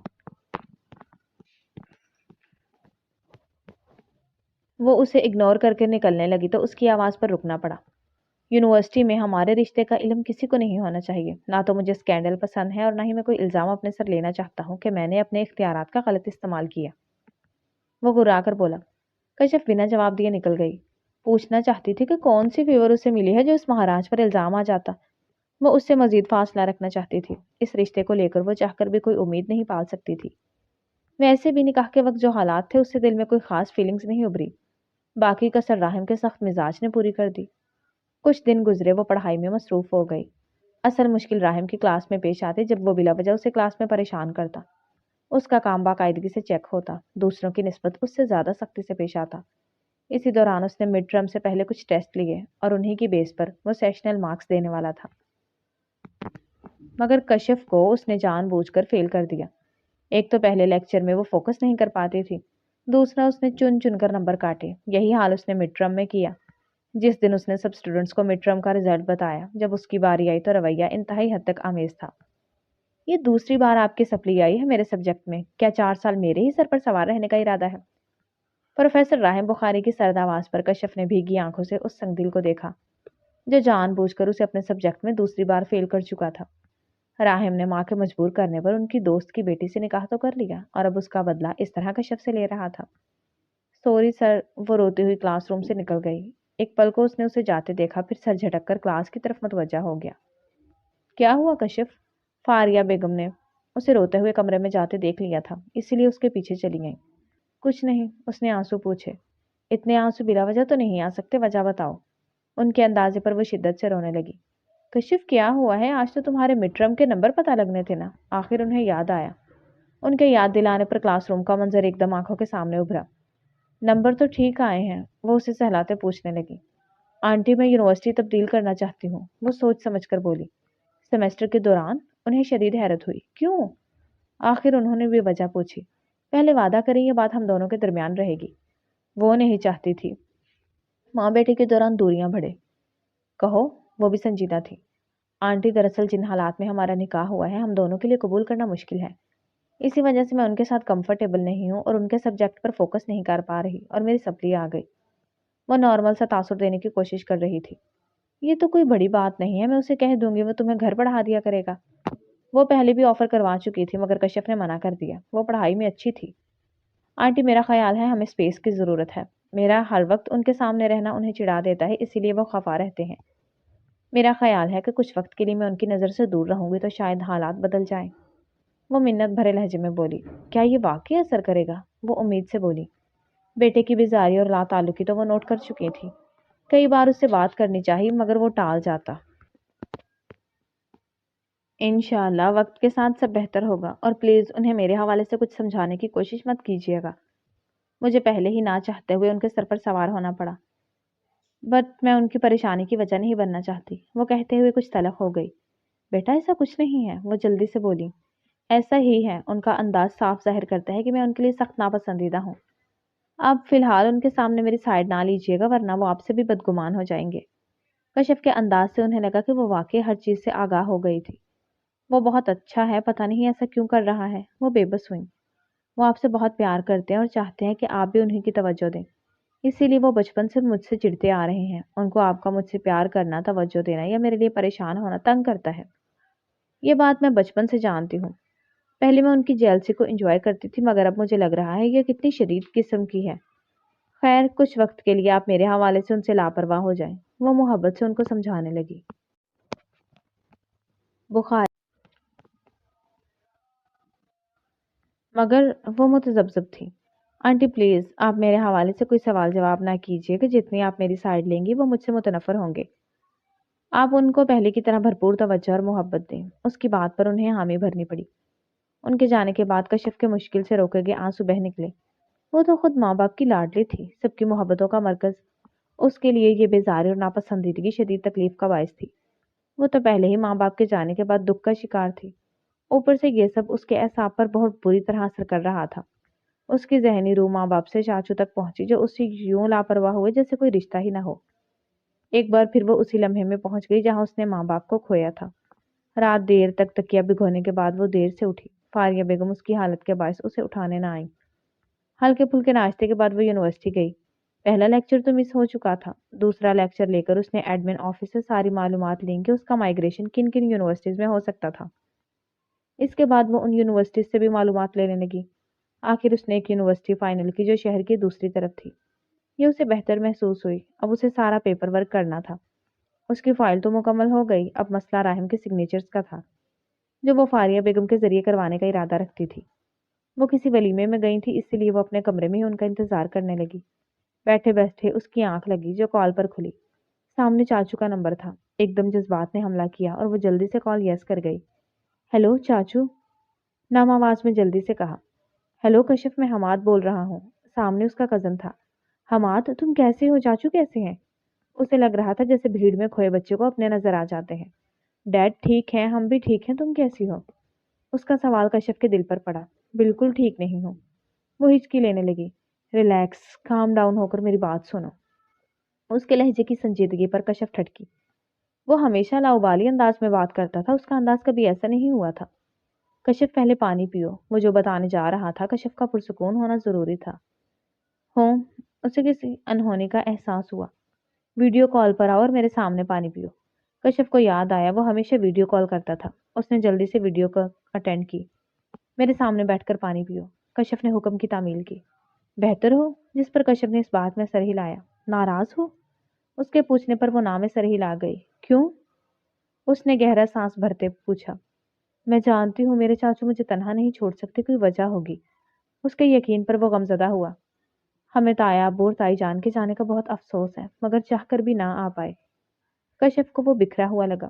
وہ اسے اگنور کر کے نکلنے لگی تو اس کی آواز پر رکنا پڑا۔ یونیورسٹی میں ہمارے رشتے کا علم کسی کو نہیں ہونا چاہیے۔ نہ تو مجھے اسکینڈل پسند ہے اور نہ ہی میں کوئی الزام اپنے سر لینا چاہتا ہوں کہ میں نے اپنے اختیارات کا غلط استعمال کیا، وہ گرا کر بولا۔ کشف بنا جواب دیے نکل گئی۔ پوچھنا چاہتی تھی کہ کون سی فیور اسے ملی ہے جو اس مہاراج پر الزام آ جاتا۔ وہ اس سے مزید فاصلہ رکھنا چاہتی تھی۔ اس رشتے کو لے کر وہ چاہ کر بھی کوئی امید نہیں پال سکتی تھی۔ ویسے بھی نکاح کے وقت جو حالات تھے اس سے دل میں کوئی خاص فیلنگز نہیں ابھری۔ باقی کسر راہم کے سخت مزاج نے پوری کر دی۔ کچھ دن گزرے، وہ پڑھائی میں مصروف ہو گئی۔ اصل مشکل راہم کی کلاس میں پیش آتی جب وہ بلا وجہ اسے کلاس میں پریشان کرتا۔ اس کا کام باقاعدگی سے چیک ہوتا، دوسروں کی نسبت اس سے زیادہ سختی سے پیش آتا۔ اسی دوران اس نے مڈ ٹرم سے پہلے کچھ ٹیسٹ لیے اور انہی کی بیس پر وہ سیشنل مارکس دینے والا تھا۔ مگر کشف کو اس نے جان بوجھ کر فیل کر دیا۔ ایک تو پہلے لیکچر میں وہ فوکس نہیں کر پاتی تھی، دوسرا اس نے چن چن کر نمبر کاٹے۔ یہی حال اس نے مڈ ٹرم میں کیا۔ جس دن اس نے سب اسٹوڈنٹس کو مڈ ٹرم کا رزلٹ بتایا، جب اس کی باری آئی تو رویہ انتہائی حد تک آمیز تھا۔ یہ دوسری بار آپ کی سپلی آئی ہے میرے سبجیکٹ میں، کیا 4 سال میرے ہی سر پر سوار رہنے کا ارادہ ہے؟ پروفیسر راہم بخاری کی سرد آواز پر کشف نے بھیگی آنکھوں سے اس سنگ دل کو دیکھا جو جان بوجھ کر اسے اپنے سبجیکٹ میں دوسری بار فیل کر چکا تھا۔ راہم نے ماں کے مجبور کرنے پر ان کی دوست کی بیٹی سے نکاح تو کر لیا اور اب اس کا بدلہ اس طرح کشف سے لے رہا تھا۔ سوری سر، وہ روتی ہوئی کلاس روم سے نکل گئی۔ ایک پل کو اس نے اسے جاتے دیکھا، پھر سر جھٹک کر کلاس کی طرف متوجہ ہو گیا۔ کیا ہوا کشف؟ فاریہ بیگم نے اسے روتے ہوئے کمرے میں جاتے دیکھ لیا تھا، اسی لیے اس کے پیچھے چلی گئی۔ کچھ نہیں، اس نے آنسو پوچھے۔ اتنے آنسو بلا وجہ تو نہیں آ سکتے، وجہ بتاؤ۔ ان کے اندازے پر وہ شدت سے رونے لگی۔ کشف کیا ہوا ہے؟ آج تو تمہارے مڈ ٹرم کے نمبر پتہ لگنے تھے نا۔ آخر انہیں یاد آیا۔ ان کے یاد دلانے پر کلاس روم کا منظر ایک دم آنکھوں کے سامنے ابھرا۔ نمبر تو ٹھیک آئے ہیں، وہ اسے سہلاتے پوچھنے لگی۔ آنٹی میں یونیورسٹی تبدیل کرنا چاہتی ہوں، وہ سوچ سمجھ کر بولی۔ سیمسٹر کے دوران انہیں شدید حیرت ہوئی۔ کیوں؟ آخر انہوں نے بھی وجہ پوچھی۔ پہلے وعدہ کریں یہ بات ہم دونوں کے درمیان رہے گی۔ وہ نہیں چاہتی تھی ماں بیٹے کے دوران دوریاں بڑھے۔ کہو، وہ بھی سنجیدہ تھی۔ آنٹی دراصل جن حالات میں ہمارا نکاح ہوا ہے ہم دونوں کے لیے قبول کرنا مشکل ہے۔ اسی وجہ سے میں ان کے ساتھ کمفرٹیبل نہیں ہوں اور ان کے سبجیکٹ پر فوکس نہیں کر پا رہی اور میری سپلی آ گئی۔ وہ نارمل سا تاثر دینے کی کوشش کر رہی تھی۔ یہ تو کوئی بڑی بات نہیں ہے، میں اسے کہہ دوں گی، وہ تمہیں گھر پڑھا دیا کرے گا۔ وہ پہلے بھی آفر کروا چکی تھی مگر کشف نے منع کر دیا۔ وہ پڑھائی میں اچھی تھی۔ آنٹی میرا خیال ہے ہمیں اسپیس کی ضرورت ہے۔ میرا ہر وقت ان کے سامنے رہنا انہیں چڑھا دیتا ہے، اسی لیے وہ خفا رہتے ہیں۔ میرا خیال ہے کہ کچھ وقت کے لیے میں ان کی نظر سے دور رہوں گی تو شاید حالات بدل جائیں۔ وہ منت بھرے لہجے میں بولی۔ کیا یہ واقعی اثر کرے گا؟ وہ امید سے بولی۔ بیٹے کی بیزاری اور لا تعلقی تو وہ نوٹ کر چکی تھی۔ کئی بار اس سے بات کرنی چاہی مگر وہ ٹال جاتا۔ انشاءاللہ وقت کے ساتھ سب بہتر ہوگا، اور پلیز انہیں میرے حوالے سے کچھ سمجھانے کی کوشش مت کیجیے گا۔ مجھے پہلے ہی نہ چاہتے ہوئے ان کے سر پر سوار ہونا پڑا، بٹ میں ان کی پریشانی کی وجہ نہیں بننا چاہتی۔ وہ کہتے ہوئے کچھ تلخ ہو گئی۔ بیٹا ایسا کچھ نہیں ہے، وہ جلدی سے بولی۔ ایسا ہی ہے، ان کا انداز صاف ظاہر کرتا ہے کہ میں ان کے لیے سخت ناپسندیدہ ہوں۔ آپ فی الحال ان کے سامنے میری سائیڈ نہ لیجیے گا ورنہ وہ آپ سے بھی بدگمان ہو جائیں گے۔ کشف کے انداز سے انہیں لگا کہ وہ واقعی ہر چیز سے آگاہ ہو گئی تھی۔ وہ بہت اچھا ہے، پتہ نہیں ایسا کیوں کر رہا ہے۔ وہ بے بس ہوئی۔ وہ آپ سے بہت پیار کرتے ہیں اور چاہتے ہیں کہ آپ بھی انہیں کی توجہ دیں، اسی لیے وہ بچپن سے مجھ سے چڑھتے آ رہے ہیں۔ ان کو آپ کا مجھ سے پیار کرنا، توجہ دینا یا میرے لیے پریشان ہونا تنگ کرتا ہے۔ یہ بات میں بچپن سے جانتی ہوں۔ پہلے میں ان کی جیلسی کو انجوائے کرتی تھی مگر اب مجھے لگ رہا ہے یہ کتنی شدید قسم کی ہے۔ خیر، کچھ وقت کے لیے آپ میرے حوالے سے ان سے لاپرواہ ہو جائیں۔ وہ محبت سے ان کو سمجھانے لگی۔ بخاری مگر وہ متذبذب تھی۔ آنٹی پلیز آپ میرے حوالے سے کوئی سوال جواب نہ کیجیے کہ جتنی آپ میری سائیڈ لیں گی وہ مجھ سے متنفر ہوں گے۔ آپ ان کو پہلے کی طرح بھرپور توجہ اور محبت دیں۔ اس کی بات پر انہیں حامی بھرنی پڑی۔ ان کے جانے کے بعد کشف کے مشکل سے روکے گئے آنسو بہہ نکلے۔ وہ تو خود ماں باپ کی لاڈلی تھی، سب کی محبتوں کا مرکز۔ اس کے لیے یہ بیزاری اور ناپسندیدگی شدید تکلیف کا باعث تھی۔ وہ تو پہلے ہی ماں باپ کے جانے کے بعد دکھ کا شکار تھی، اوپر سے یہ سب اس کے اعصاب پر بہت بری طرح اثر کر رہا تھا۔ اس کی ذہنی روح ماں باپ سے چاچو تک پہنچی جو اس سے یوں لاپرواہ ہوئے جیسے کوئی رشتہ ہی نہ ہو۔ ایک بار پھر وہ اسی لمحے میں پہنچ گئی جہاں اس نے ماں باپ کو کھویا تھا۔ رات دیر تک تکیہ بھگونے کے بعد وہ دیر سے اٹھی۔ فاریہ بیگم اس کی حالت کے باعث اسے اٹھانے نہ آئیں۔ ہلکے پھلکے ناشتے کے بعد وہ یونیورسٹی گئی۔ پہلا لیکچر تو مس ہو چکا تھا۔ دوسرا لیکچر لے کر اس نے ایڈمن آفس سے ساری معلومات لیں کہ اس کا مائیگریشن کن کن یونیورسٹیز میں ہو سکتا تھا۔ اس کے بعد وہ ان یونیورسٹیز سے بھی معلومات لینے لگی۔ آخر اس نے ایک یونیورسٹی فائنل کی جو شہر کی دوسری طرف تھی۔ یہ اسے بہتر محسوس ہوئی۔ اب اسے سارا پیپر ورک کرنا تھا۔ اس کی فائل تو مکمل ہو گئی، اب مسئلہ راہم کے سگنیچرز کا تھا جو وہ فاریہ بیگم کے ذریعے کروانے کا ارادہ رکھتی تھی۔ وہ کسی ولیمے میں گئی تھی، اسی لیے وہ اپنے کمرے میں ہی ان کا انتظار کرنے لگی۔ بیٹھے بیٹھے اس کی آنکھ لگی جو کال پر کھلی۔ سامنے چاچو کا نمبر تھا۔ ایک دم جذبات نے حملہ کیا اور وہ جلدی سے کال یس کر گئی۔ ہیلو چاچو، نام آواز میں جلدی سے کہا۔ ہیلو کشف، میں حماد بول رہا ہوں۔ سامنے اس کا کزن تھا۔ حماد، تم کیسے ہو؟ چاچو کیسے ہیں؟ اسے لگ رہا تھا جیسے بھیڑ میں کھوئے بچے کو اپنے نظر آ جاتے ہیں۔ ڈیڈ ٹھیک ہے، ہم بھی ٹھیک ہیں، تم کیسی ہو؟ اس کا سوال کشف کے دل پر پڑا۔ بالکل ٹھیک نہیں ہوں۔ وہ ہچکی لینے لگی۔ ریلیکس، کام ڈاؤن ہو کر میری بات سنو۔ اس کے لہجے کی سنجیدگی پر کشف ٹھٹکی۔ وہ ہمیشہ لاؤبالی انداز میں بات کرتا تھا، اس کا انداز کبھی ایسا نہیں ہوا تھا۔ کشف پہلے پانی پیو۔ وہ جو بتانے جا رہا تھا کشف کا پرسکون ہونا ضروری تھا۔ اسے کسی انہونی کا احساس ہوا۔ ویڈیو کال پر آؤ اور میرے سامنے پانی پیو۔ کشف کو یاد آیا وہ ہمیشہ ویڈیو کال کرتا تھا۔ اس نے جلدی سے ویڈیو کو اٹینڈ کی۔ میرے سامنے بیٹھ کر پانی پیو، کشف نے حکم کی تعمیل کی۔ بہتر ہو، جس پر کشف نے اس بات میں سر ہلایا۔ ناراض ہو؟ اس کے پوچھنے پر وہ نام میں سر ہلا گئی۔ کیوں؟ اس نے گہرا سانس بھرتے پوچھا۔ میں جانتی ہوں میرے چاچو مجھے تنہا نہیں چھوڑ سکتے، کوئی وجہ ہوگی۔ اس کے یقین پر وہ غمزدہ ہوا۔ ہمیں تایا ابو اور تائی جان کے جانے کا بہت افسوس ہے مگر چاہ کر بھی نہ آ پائے۔ کشف کو وہ بکھرا ہوا لگا۔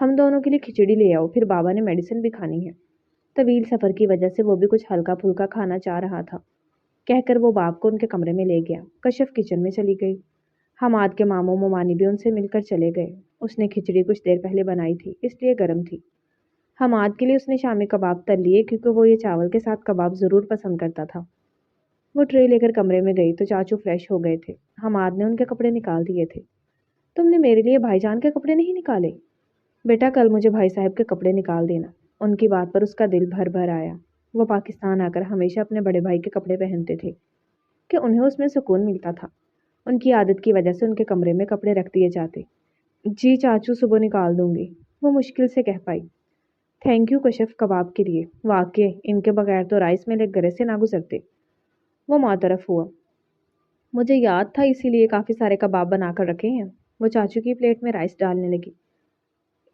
ہم دونوں کے لیے کھچڑی لے آؤ، پھر بابا نے میڈیسن بھی کھانی ہے۔ طویل سفر کی وجہ سے وہ بھی کچھ ہلکا پھلکا کھانا چاہ رہا تھا۔ کہہ کر وہ باپ کو ان کے کمرے میں لے گیا۔ کشف کچن میں چلی گئی۔ حماد کے ماموں ممانی بھی ان سے مل کر چلے گئے۔ اس نے کھچڑی کچھ دیر پہلے بنائی تھی، اس لیے گرم تھی۔ حماد کے لیے اس نے شامی کباب تل لیے کیونکہ وہ یہ چاول کے ساتھ کباب ضرور پسند کرتا تھا۔ وہ ٹرے لے کر کمرے میں گئی تو چاچو فریش ہو گئے تھے۔ حماد نے ان کے کپڑے نکال دیے تھے۔ تم نے میرے لیے بھائی جان کے کپڑے نہیں نکالے؟ بیٹا کل مجھے بھائی صاحب کے کپڑے نکال دینا۔ ان کی بات پر اس کا دل بھر بھر آیا۔ وہ پاکستان آ کر ہمیشہ اپنے بڑے بھائی کے کپڑے پہنتے تھے کہ انہیں اس میں سکون ملتا تھا۔ ان کی عادت کی وجہ سے ان کے کمرے میں کپڑے رکھ دیے جاتے۔ جی چاچو صبح نکال دوں گی، وہ مشکل سے کہہ پائی۔ تھینک یو کشف کباب کے لیے، واقعی ان کے بغیر تو رائس مل ایک گرے سے نہ گزرتے۔ وہ معترف ہوا۔ مجھے یاد تھا اسی لیے کافی سارے کباب بنا کر رکھے ہیں۔ وہ چاچو کی پلیٹ میں رائس ڈالنے لگی۔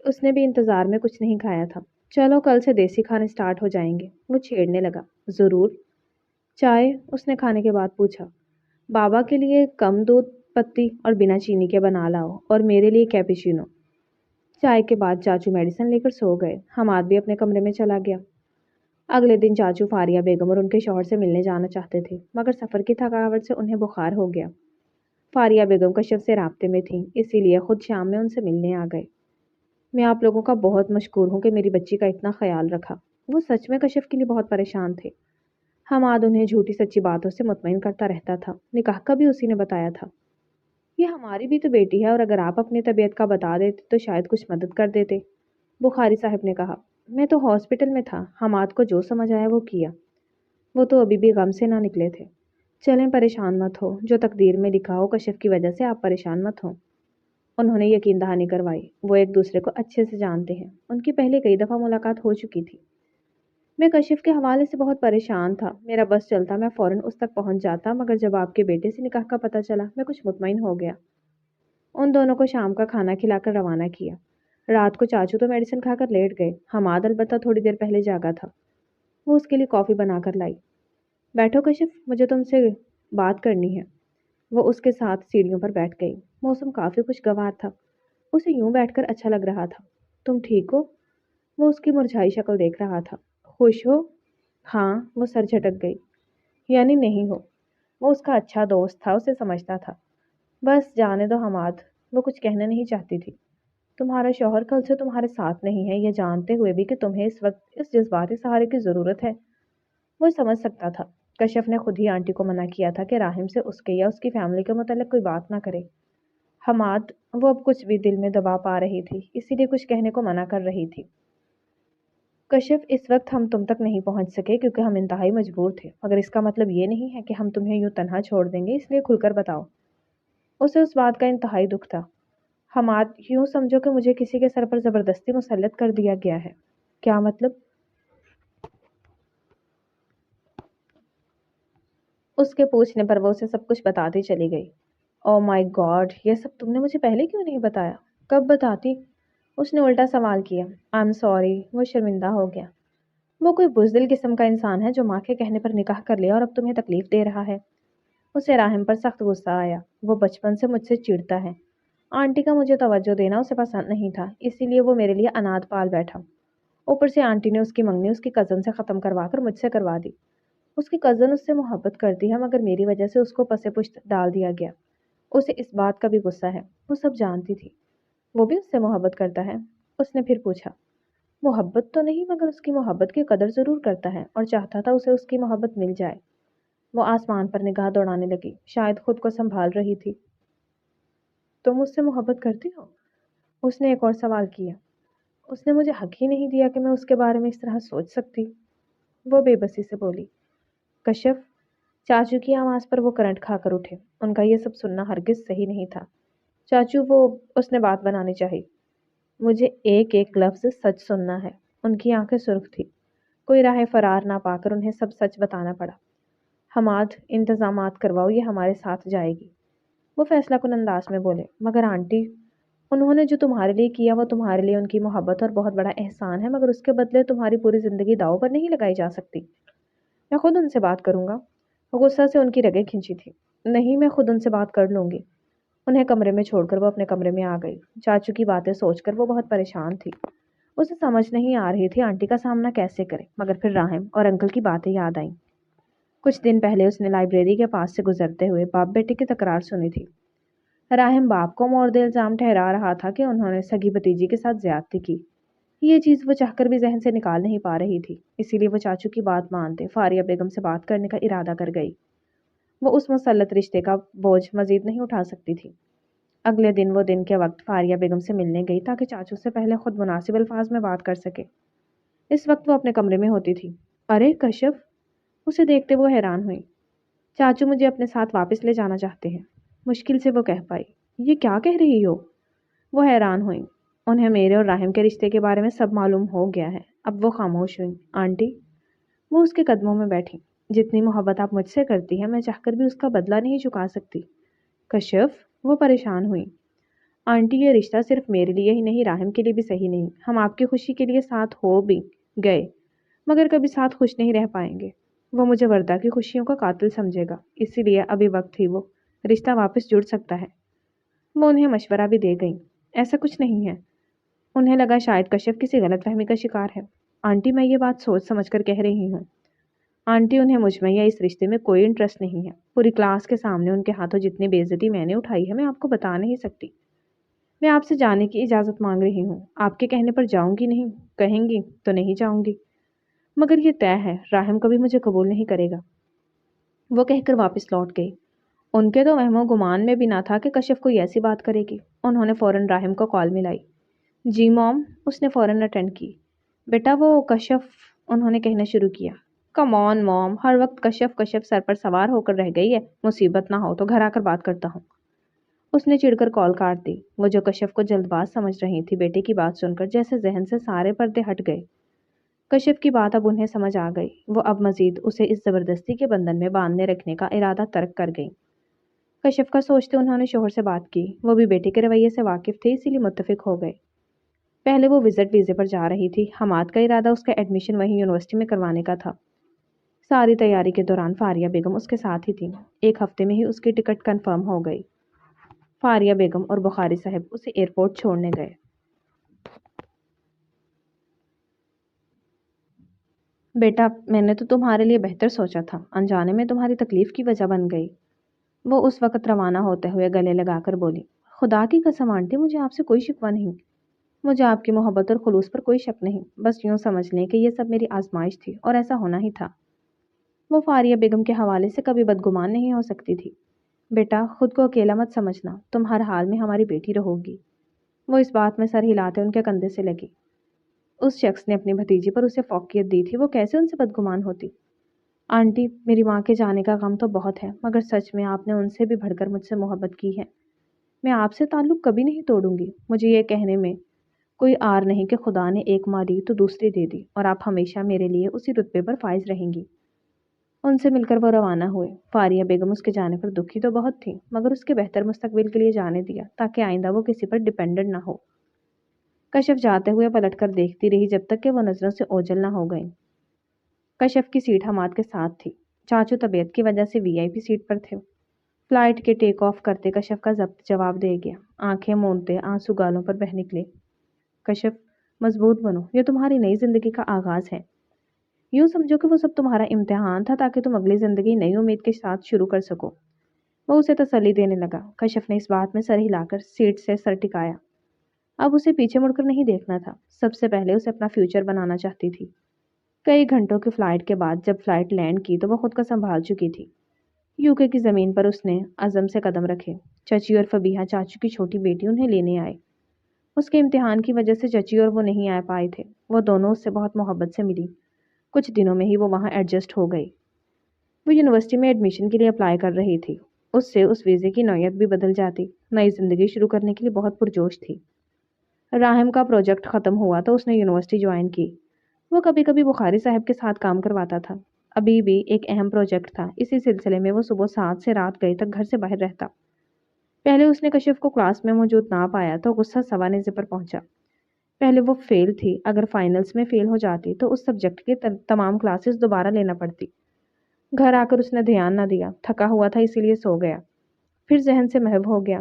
اس نے بھی انتظار میں کچھ نہیں کھایا تھا۔ چلو کل سے دیسی کھانے سٹارٹ ہو جائیں گے، وہ چھیڑنے لگا۔ ضرور۔ چائے؟ اس نے کھانے کے بعد پوچھا۔ بابا کے لیے کم دودھ پتی اور بنا چینی کے بنا لاؤ، اور میرے لیے کیپیچینو۔ چائے کے بعد چاچو میڈیسن لے کر سو گئے۔ حماد بھی اپنے کمرے میں چلا گیا۔ اگلے دن چاچو فاریہ بیگم اور ان کے شوہر سے ملنے جانا چاہتے تھے، مگر سفر کی تھکاوٹ سے انہیں بخار ہو گیا۔ فاریہ بیگم کشف سے رابطے میں تھیں، اسی لیے خود شام میں ان سے ملنے آ گئے۔ میں آپ لوگوں کا بہت مشکور ہوں کہ میری بچی کا اتنا خیال رکھا۔ وہ سچ میں کشف کے لیے بہت پریشان تھے۔ حماد انہیں جھوٹی سچی باتوں سے مطمئن کرتا رہتا تھا۔ نکاح کا بھی اسی نے بتایا تھا۔ یہ ہماری بھی تو بیٹی ہے، اور اگر آپ اپنی طبیعت کا بتا دیتے تو شاید کچھ مدد کر دیتے، بخاری صاحب نے کہا۔ میں تو ہاسپٹل میں تھا، حماد کو جو سمجھ آیا وہ کیا۔ وہ تو ابھی بھی غم سے نہ نکلے تھے۔ چلیں پریشان مت ہو، جو تقدیر میں لکھا ہو کشف کی وجہ سے آپ پریشان مت ہوں۔ انہوں نے یقین دہانی کروائی۔ وہ ایک دوسرے کو اچھے سے جانتے ہیں، ان کی پہلے کئی دفعہ ملاقات ہو چکی تھی۔ میں کشف کے حوالے سے بہت پریشان تھا، میرا بس چلتا میں فوراً اس تک پہنچ جاتا، مگر جب آپ کے بیٹے سے نکاح کا پتہ چلا میں کچھ مطمئن ہو گیا۔ ان دونوں کو شام کا کھانا کھلا کر روانہ کیا۔ رات کو چاچو تو میڈیسن کھا کر لیٹ گئے، حماد البتہ تھوڑی دیر پہلے جاگا تھا۔ وہ اس کے لیے کافی بنا کر لائی۔ بیٹھو کشف، مجھے تم سے بات کرنی ہے۔ وہ اس کے ساتھ سیڑھیوں پر بیٹھ گئی۔ موسم کافی خوشگوار تھا، اسے یوں بیٹھ کر اچھا لگ رہا تھا۔ تم ٹھیک ہو؟ وہ اس کی مرجھائی شکل دیکھ رہا تھا۔ خوش ہو؟ ہاں، وہ سر جھٹک گئی۔ یعنی نہیں ہو؟ وہ اس کا اچھا دوست تھا، اسے سمجھتا تھا۔ بس جانے دو حماد، وہ کچھ کہنا نہیں چاہتی تھی۔ تمہارا شوہر کل سے تمہارے ساتھ نہیں ہے، یہ جانتے ہوئے بھی کہ تمہیں اس وقت اس جذباتی سہارے کی ضرورت ہے۔ وہ سمجھ سکتا تھا۔ کشف نے خود ہی آنٹی کو منع کیا تھا کہ راہم سے اس کے یا اس کی فیملی کے متعلق کوئی بات نہ کرے۔ حماد، وہ اب کچھ بھی دل میں دبا پا رہی تھی، اسی لیے کچھ کہنے کو منع کر رہی تھی۔ کشف، اس وقت ہم تم تک نہیں پہنچ سکے کیونکہ ہم انتہائی مجبور تھے، مگر اس کا مطلب یہ نہیں ہے کہ ہم تمہیں یوں تنہا چھوڑ دیں گے، اس لیے کھل کر بتاؤ۔ اسے اس بات کا انتہائی دکھ تھا۔ حماد، یوں سمجھو کہ مجھے کسی کے سر پر زبردستی مسلط کر دیا گیا ہے۔ کیا مطلب؟ اس کے پوچھنے پر وہ اسے سب کچھ بتاتی چلی گئی۔ او مائی گاڈ، یہ سب تم نے مجھے پہلے کیوں نہیں بتایا؟ کب بتاتی؟ اس نے الٹا سوال کیا۔ آئی ایم سوری، وہ شرمندہ ہو گیا۔ وہ کوئی بزدل قسم کا انسان ہے جو ماں کے کہنے پر نکاح کر لیا اور اب تمہیں تکلیف دے رہا ہے۔ اسے راہم پر سخت غصہ آیا۔ وہ بچپن سے مجھ سے چڑھتا ہے۔ آنٹی کا مجھے توجہ دینا اسے پسند نہیں تھا، اسی لیے وہ میرے لیے اناد پال بیٹھا۔ اوپر سے آنٹی نے اس کی منگنی اس کی کزن سے ختم کروا کر مجھ سے کروا دی۔ اس کی کزن اس سے محبت کرتی ہے، مگر میری وجہ سے اس کو پسے پشت ڈال دیا گیا۔ اسے اس بات کا بھی غصہ ہے، وہ سب جانتی تھی۔ وہ بھی اس سے محبت کرتا ہے؟ اس نے پھر پوچھا۔ محبت تو نہیں، مگر اس کی محبت کی قدر ضرور کرتا ہے اور چاہتا تھا اسے اس کی محبت مل جائے۔ وہ آسمان پر نگاہ دوڑانے لگی، شاید خود کو سنبھال رہی تھی۔ تم اس سے محبت کرتی ہو؟ اس نے ایک اور سوال کیا۔ اس نے مجھے حق ہی نہیں دیا کہ میں اس کے بارے میں اس طرح سوچ سکتی۔ وہ بے بسی سے بولی۔ کشف، چاچو کی آواز پر وہ کرنٹ کھا کر اٹھے۔ ان کا یہ سب سننا ہرگز صحیح نہیں تھا۔ چاچو، وہ اس نے بات بنانی چاہی۔ مجھے ایک ایک لفظ سچ سننا ہے۔ ان کی آنکھیں سرخ تھی۔ کوئی راہ فرار نہ پا کر انہیں سب سچ بتانا پڑا۔ حماد، انتظامات کرواؤ، یہ ہمارے ساتھ جائے گی، وہ فیصلہ کن انداز میں بولے۔ مگر آنٹی، انہوں نے جو تمہارے لیے کیا وہ تمہارے لیے ان کی محبت اور بہت بڑا احسان ہے، مگر اس کے بدلے تمہاری پوری زندگی داؤ پر نہیں لگائی جا سکتی۔ میں خود ان سے بات کروں گا۔ وہ غصہ سے ان کی رگیں کھنچی تھی۔ نہیں، میں خود ان سے بات کر لوں گی۔ انہیں کمرے میں چھوڑ کر وہ اپنے کمرے میں آ گئی۔ چاچو کی باتیں سوچ کر وہ بہت پریشان تھی۔ اسے سمجھ نہیں آ رہی تھی آنٹی کا سامنا کیسے کرے، مگر پھر راہم اور انکل کی باتیں یاد آئیں۔ کچھ دن پہلے اس نے لائبریری کے پاس سے گزرتے ہوئے باپ بیٹے کی تکرار سنی تھی۔ راہم باپ کو مورد الزام ٹھہرا رہا تھا کہ انہوں نے سگی بھتیجی کے ساتھ زیادتی کی۔ یہ چیز وہ چاہ کر بھی ذہن سے نکال نہیں پا رہی تھی، اسی لیے وہ چاچو کی بات مانتے فاریہ بیگم سے بات کرنے کا ارادہ کر گئی۔ وہ اس مسلط رشتے کا بوجھ مزید نہیں اٹھا سکتی تھی۔ اگلے دن وہ دن کے وقت فاریہ بیگم سے ملنے گئی تاکہ چاچو سے پہلے خود مناسب الفاظ میں بات کر سکے۔ اس وقت وہ اپنے کمرے میں ہوتی تھی۔ ارے کشف! اسے دیکھتے وہ حیران ہوئی۔ چاچو مجھے اپنے ساتھ واپس لے جانا چاہتے ہیں، مشکل سے وہ کہہ پائی۔ یہ کیا کہہ رہی ہو؟ وہ حیران ہوئی۔ انہیں میرے اور راہم کے رشتے کے بارے میں سب معلوم ہو گیا ہے۔ اب وہ خاموش ہوئی۔ آنٹی! وہ اس کے قدموں میں بیٹھی۔ جتنی محبت آپ مجھ سے کرتی ہیں میں چاہ کر بھی اس کا بدلہ نہیں چکا سکتی۔ کشف! وہ پریشان ہوئی۔ آنٹی یہ رشتہ صرف میرے لیے ہی نہیں، راہم کے لیے بھی صحیح نہیں۔ ہم آپ کی خوشی کے لیے ساتھ ہو بھی گئے مگر کبھی ساتھ خوش نہیں رہ پائیں گے۔ وہ مجھے وردہ کی خوشیوں کا قاتل سمجھے گا، اسی لیے ابھی وقت ہی وہ رشتہ واپس جڑ سکتا ہے۔ وہ انہیں مشورہ بھی دے گئی۔ ایسا کچھ نہیں ہے۔ انہیں لگا شاید کشف کسی غلط فہمی کا شکار ہے۔ آنٹی میں یہ بات سوچ سمجھ کر کہہ رہی ہوں۔ آنٹی انہیں مجھ میں یا اس رشتے میں کوئی انٹرسٹ نہیں ہے۔ پوری کلاس کے سامنے ان کے ہاتھوں جتنی بے عزتی میں نے اٹھائی ہے میں آپ کو بتا نہیں سکتی۔ میں آپ سے جانے کی اجازت مانگ رہی ہوں۔ آپ کے کہنے پر جاؤں گی نہیں، کہیں گی تو نہیں جاؤں گی، مگر یہ طے ہے راہم کبھی مجھے قبول نہیں کرے گا۔ وہ کہہ کر واپس لوٹ گئی۔ ان کے تو وہم و گمان میں بھی نہ تھا کہ کشف کوئی ایسی بات کرے گی۔ انہوں نے فوراً راہم کو کال ملائی۔ جی موم! اس نے فوراً اٹینڈ کی۔ بیٹا وہ کشف، انہوں نے کہنا شروع کیا۔ کم آن موم، ہر وقت کشف کشف سر پر سوار ہو کر رہ گئی ہے۔ مصیبت نہ ہو تو گھر آ کر بات کرتا ہوں۔ اس نے چڑ کر کال کاٹ دی۔ وہ جو کشف کو جلد باز سمجھ رہی تھی بیٹے کی بات سن کر جیسے ذہن سے سارے پردے ہٹ گئے۔ کشف کی بات اب انہیں سمجھ آ گئی۔ وہ اب مزید اسے اس زبردستی کے بندھن میں باندھنے رکھنے کا ارادہ ترک کر گئی۔ کشف کا سوچتے انہوں نے شوہر سے بات کی۔ وہ بھی بیٹے کے رویے سے واقف تھے، اسی لیے متفق ہو گئے۔ پہلے وہ وزٹ ویزے پر جا رہی تھی۔ حماد کا ارادہ اس کا ایڈمیشن وہیں یونیورسٹی میں کروانے کا تھا۔ ساری تیاری کے دوران فاریہ بیگم اس کے ساتھ ہی تھی۔ ایک ہفتے میں ہی اس کی ٹکٹ کنفرم ہو گئی۔ فاریہ بیگم اور بخاری صاحب اسے ایئرپورٹ چھوڑنے گئے۔ بیٹا میں نے تو تمہارے لیے بہتر سوچا تھا، انجانے میں تمہاری تکلیف کی وجہ بن گئی۔ وہ اس وقت روانہ ہوتے ہوئے گلے لگا کر بولی۔ خدا کی قسم آنٹی مجھے آپ سے کوئی شکوہ نہیں، مجھے آپ کی محبت اور خلوص پر کوئی شک نہیں، بس یوں سمجھ لیں کہ یہ سب میری آزمائش تھی اور ایسا ہونا ہی تھا۔ وہ فاریہ بیگم کے حوالے سے کبھی بدگمان نہیں ہو سکتی تھی۔ بیٹا خود کو اکیلا مت سمجھنا، تم ہر حال میں ہماری بیٹی رہو گی۔ وہ اس بات میں سر ہلاتے ان کے کندھے سے لگی۔ اس شخص نے اپنی بھتیجی پر اسے فوقیت دی تھی، وہ کیسے ان سے بدگمان ہوتی؟ آنٹی میری ماں کے جانے کا غم تو بہت ہے، مگر سچ میں آپ نے ان سے بھی بڑھ کر مجھ سے محبت کی ہے۔ میں آپ سے تعلق کبھی نہیں توڑوں گی۔ مجھے یہ کہنے میں کوئی آر نہیں کہ خدا نے ایک ماں دی تو دوسری دے دی، اور آپ ہمیشہ میرے لیے اسی رتبے پر فائز رہیں گی۔ ان سے مل کر وہ روانہ ہوئے۔ فاریہ بیگم اس کے جانے پر دکھی تو بہت تھی، مگر اس کے بہتر مستقبل کے لیے جانے دیا تاکہ آئندہ وہ کسی پر ڈیپینڈنٹ نہ ہو۔ کشف جاتے ہوئے پلٹ کر دیکھتی رہی جب تک کہ وہ نظروں سے اوجھل نہ ہو گئیں۔ کشف کی سیٹ حماد کے ساتھ تھی۔ چاچو طبیعت کی وجہ سے وی آئی پی سیٹ پر تھے۔ فلائٹ کے ٹیک آف کرتے کشف کا ضبط جواب دے گیا۔ آنکھیں موندتے آنسو گالوں پر بہہ نکلے۔ کشف مضبوط بنو، یہ تمہاری نئی زندگی کا آغاز ہے۔ یوں سمجھو کہ وہ سب تمہارا امتحان تھا تاکہ تم اگلی زندگی نئی امید کے ساتھ شروع کر سکو۔ وہ اسے تسلی دینے لگا۔ کشف نے اس بات میں سر ہلا کر سیٹ سے سر ٹکایا۔ اب اسے پیچھے مڑ کر نہیں دیکھنا تھا۔ سب سے پہلے اسے اپنا فیوچر بنانا چاہتی تھی۔ کئی گھنٹوں کی فلائٹ کے بعد جب فلائٹ لینڈ کی تو وہ خود کو سنبھال چکی تھی۔ یوکے کی زمین پر اس نے عزم سے قدم رکھے۔ چچی اور فبیہا چاچو کی چھوٹی بیٹی انہیں لینے آئے۔ اس کے امتحان کی وجہ سے چچی اور وہ نہیں آ پائے تھے۔ وہ دونوں اس سے بہت محبت سے ملی۔ کچھ دنوں میں ہی وہ وہاں ایڈجسٹ ہو گئی۔ وہ یونیورسٹی میں ایڈمیشن کے لیے اپلائی کر رہی تھی۔ اس سے اس ویزے کی نوعیت بھی بدل جاتی۔ نئی زندگی شروع کرنے کے لیے بہت پرجوش تھی۔ راہم کا پروجیکٹ ختم ہوا تو اس نے یونیورسٹی جوائن کی۔ وہ کبھی کبھی بخاری صاحب کے ساتھ کام کرواتا تھا۔ ابھی بھی ایک اہم پروجیکٹ تھا، اسی سلسلے میں وہ صبح 7 سے رات گئے تک گھر سے باہر رہتا۔ پہلے اس نے کشف کو کلاس میں موجود نہ پایا تو غصہ سوانے پر پہنچا۔ پہلے وہ فیل تھی، اگر فائنلز میں فیل ہو جاتی تو اس سبجیکٹ کی تمام کلاسز دوبارہ لینا پڑتی۔ گھر آ کر اس نے دھیان نہ دیا، تھکا ہوا تھا اسی لیے سو گیا۔ پھر ذہن سے محو ہو گیا۔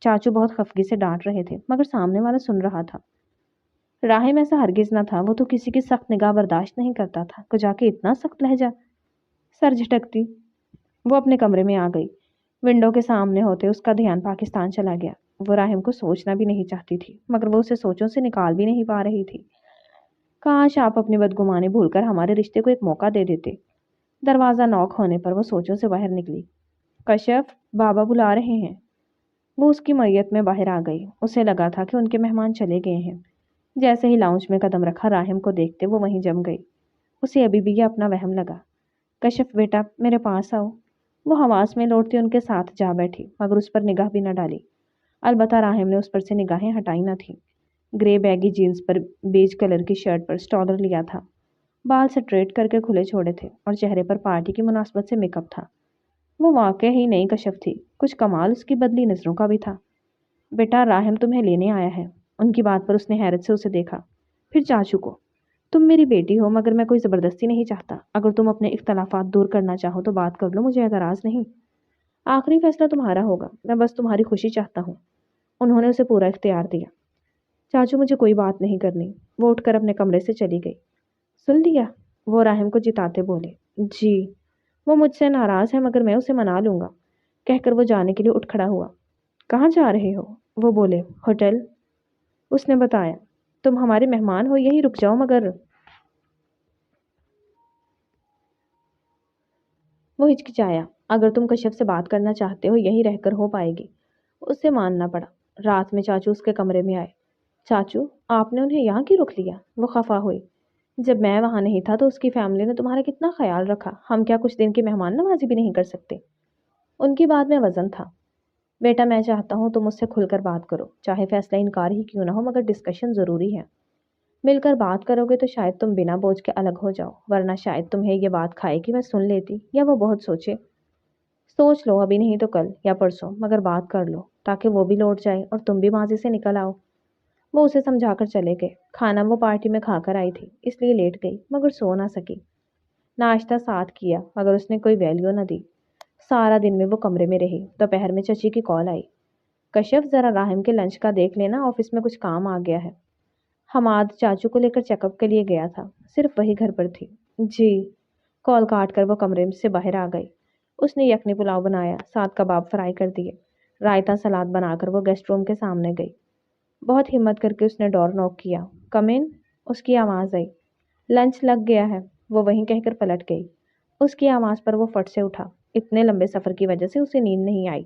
چاچو بہت خفگی سے ڈانٹ رہے تھے مگر سامنے والا سن رہا تھا۔ راہم ایسا ہرگز نہ تھا، وہ تو کسی کی سخت نگاہ برداشت نہیں کرتا تھا، کو جا کے اتنا سخت لہجہ۔ سر جھٹکتی وہ اپنے کمرے میں آ گئی۔ ونڈو کے سامنے ہوتے اس کا دھیان پاکستان چلا گیا۔ وہ راہم کو سوچنا بھی نہیں چاہتی تھی مگر وہ اسے سوچوں سے نکال بھی نہیں پا رہی تھی۔ کاش آپ اپنی بدگمانی بھول کر ہمارے رشتے کو ایک موقع دے دیتے۔ دروازہ نوک ہونے پر وہ سوچوں سے باہر نکلی۔ کشف، بابا بلا رہے ہیں۔ وہ اس کی میت میں باہر آ گئی۔ اسے لگا تھا کہ ان کے مہمان چلے گئے ہیں۔ جیسے ہی لاؤنج میں قدم رکھا راہم کو دیکھتے وہ وہیں جم گئی۔ اسے ابھی بھی یہ اپنا وہم لگا۔ کشف بیٹا میرے پاس آؤ۔ وہ حواس میں لوٹتی ان کے ساتھ جا بیٹھی مگر اس پر نگاہ بھی نہ ڈالی۔ البتہ راہم نے اس پر سے نگاہیں ہٹائی نہ تھیں۔ گرے بیگی جینز پر بیج کلر کی شرٹ پر سٹالر لیا تھا، بال سٹریٹ کر کے کھلے چھوڑے تھے اور چہرے پر پارٹی کی مناسبت سے میک اپ تھا۔ وہ واقع ہی نئی کشف تھی، کچھ کمال اس کی بدلی نظروں کا بھی تھا۔ بیٹا راہم تمہیں لینے آیا ہے۔ ان کی بات پر اس نے حیرت سے اسے دیکھا، پھر چاچو کو۔ تم میری بیٹی ہو مگر میں کوئی زبردستی نہیں چاہتا۔ اگر تم اپنے اختلافات دور کرنا چاہو تو بات کر لو، مجھے اعتراض نہیں۔ آخری فیصلہ تمہارا ہوگا، میں بس تمہاری خوشی چاہتا ہوں۔ انہوں نے اسے پورا اختیار دیا۔ چاچو مجھے کوئی بات نہیں کرنی۔ وہ اٹھ کر اپنے کمرے سے چلی گئی۔ سن لیا؟ وہ راہم کو جتاتے بولے۔ جی۔ وہ مجھ سے ناراض ہے مگر میں اسے منا لوں گا، کہہ کر وہ جانے کے لیے اٹھ کھڑا ہوا۔ کہاں جا رہے ہو؟ وہ بولے۔ ہوٹل۔ اس نے بتایا۔ تم ہمارے مہمان ہو، یہی رک جاؤ مگر۔ وہ ہچکچایا۔ اگر تم کشف سے بات کرنا چاہتے ہو یہی رہ کر ہو پائے گی۔ اس سے ماننا پڑا۔ رات میں چاچو اس کے کمرے میں آئے۔ چاچو آپ نے انہیں یہاں کی رکھ لیا؟ وہ خفا ہوئی۔ جب میں وہاں نہیں تھا تو اس کی فیملی نے تمہارا کتنا خیال رکھا، ہم کیا کچھ دن کی مہمان نوازی بھی نہیں کر سکتے؟ ان کی بات میں وزن تھا۔ بیٹا میں چاہتا ہوں تم مجھ سے کھل کر بات کرو، چاہے فیصلہ انکار ہی کیوں نہ ہو مگر ڈسکشن ضروری ہے۔ مل کر بات کرو گے تو شاید تم بنا بوجھ کے الگ ہو جاؤ، ورنہ شاید تمہیں یہ بات کھائے کہ میں سن لیتی یا وہ بہت سوچے۔ سوچ لو، ابھی نہیں تو کل یا پرسوں، مگر بات کر لو تاکہ وہ بھی لوٹ جائے اور تم بھی ماضی سے نکل آؤ۔ وہ اسے سمجھا کر چلے گئے۔ کھانا وہ پارٹی میں کھا کر آئی تھی اس لیے لیٹ گئی مگر سو نہ سکی۔ ناشتہ ساتھ کیا مگر اس نے کوئی ویلیو نہ دی۔ سارا دن میں وہ کمرے میں رہی۔ دوپہر میں چچی کی کال آئی۔ کشف ذرا راہم کے لنچ کا دیکھ لینا، آفس میں کچھ کام آ گیا ہے۔ حماد چاچو کو لے کر چیک اپ کے لیے گیا تھا، صرف وہی گھر پر تھی۔ جی۔ کال کاٹ کر وہ کمرے سے باہر آ گئی۔ اس نے یخنی پلاؤ بنایا، ساتھ کباب فرائی کر دیے۔ رائتا سلاد بنا کر وہ گیسٹ روم کے سامنے گئی۔ بہت ہمت کر کے اس نے ڈور نوک کیا۔ کم ان، اس کی آواز آئی۔ لنچ لگ گیا ہے، وہ وہیں کہہ کر پلٹ گئی۔ اس کی آواز پر وہ فٹ سے اٹھا۔ اتنے لمبے سفر کی وجہ سے اسے نیند نہیں آئی۔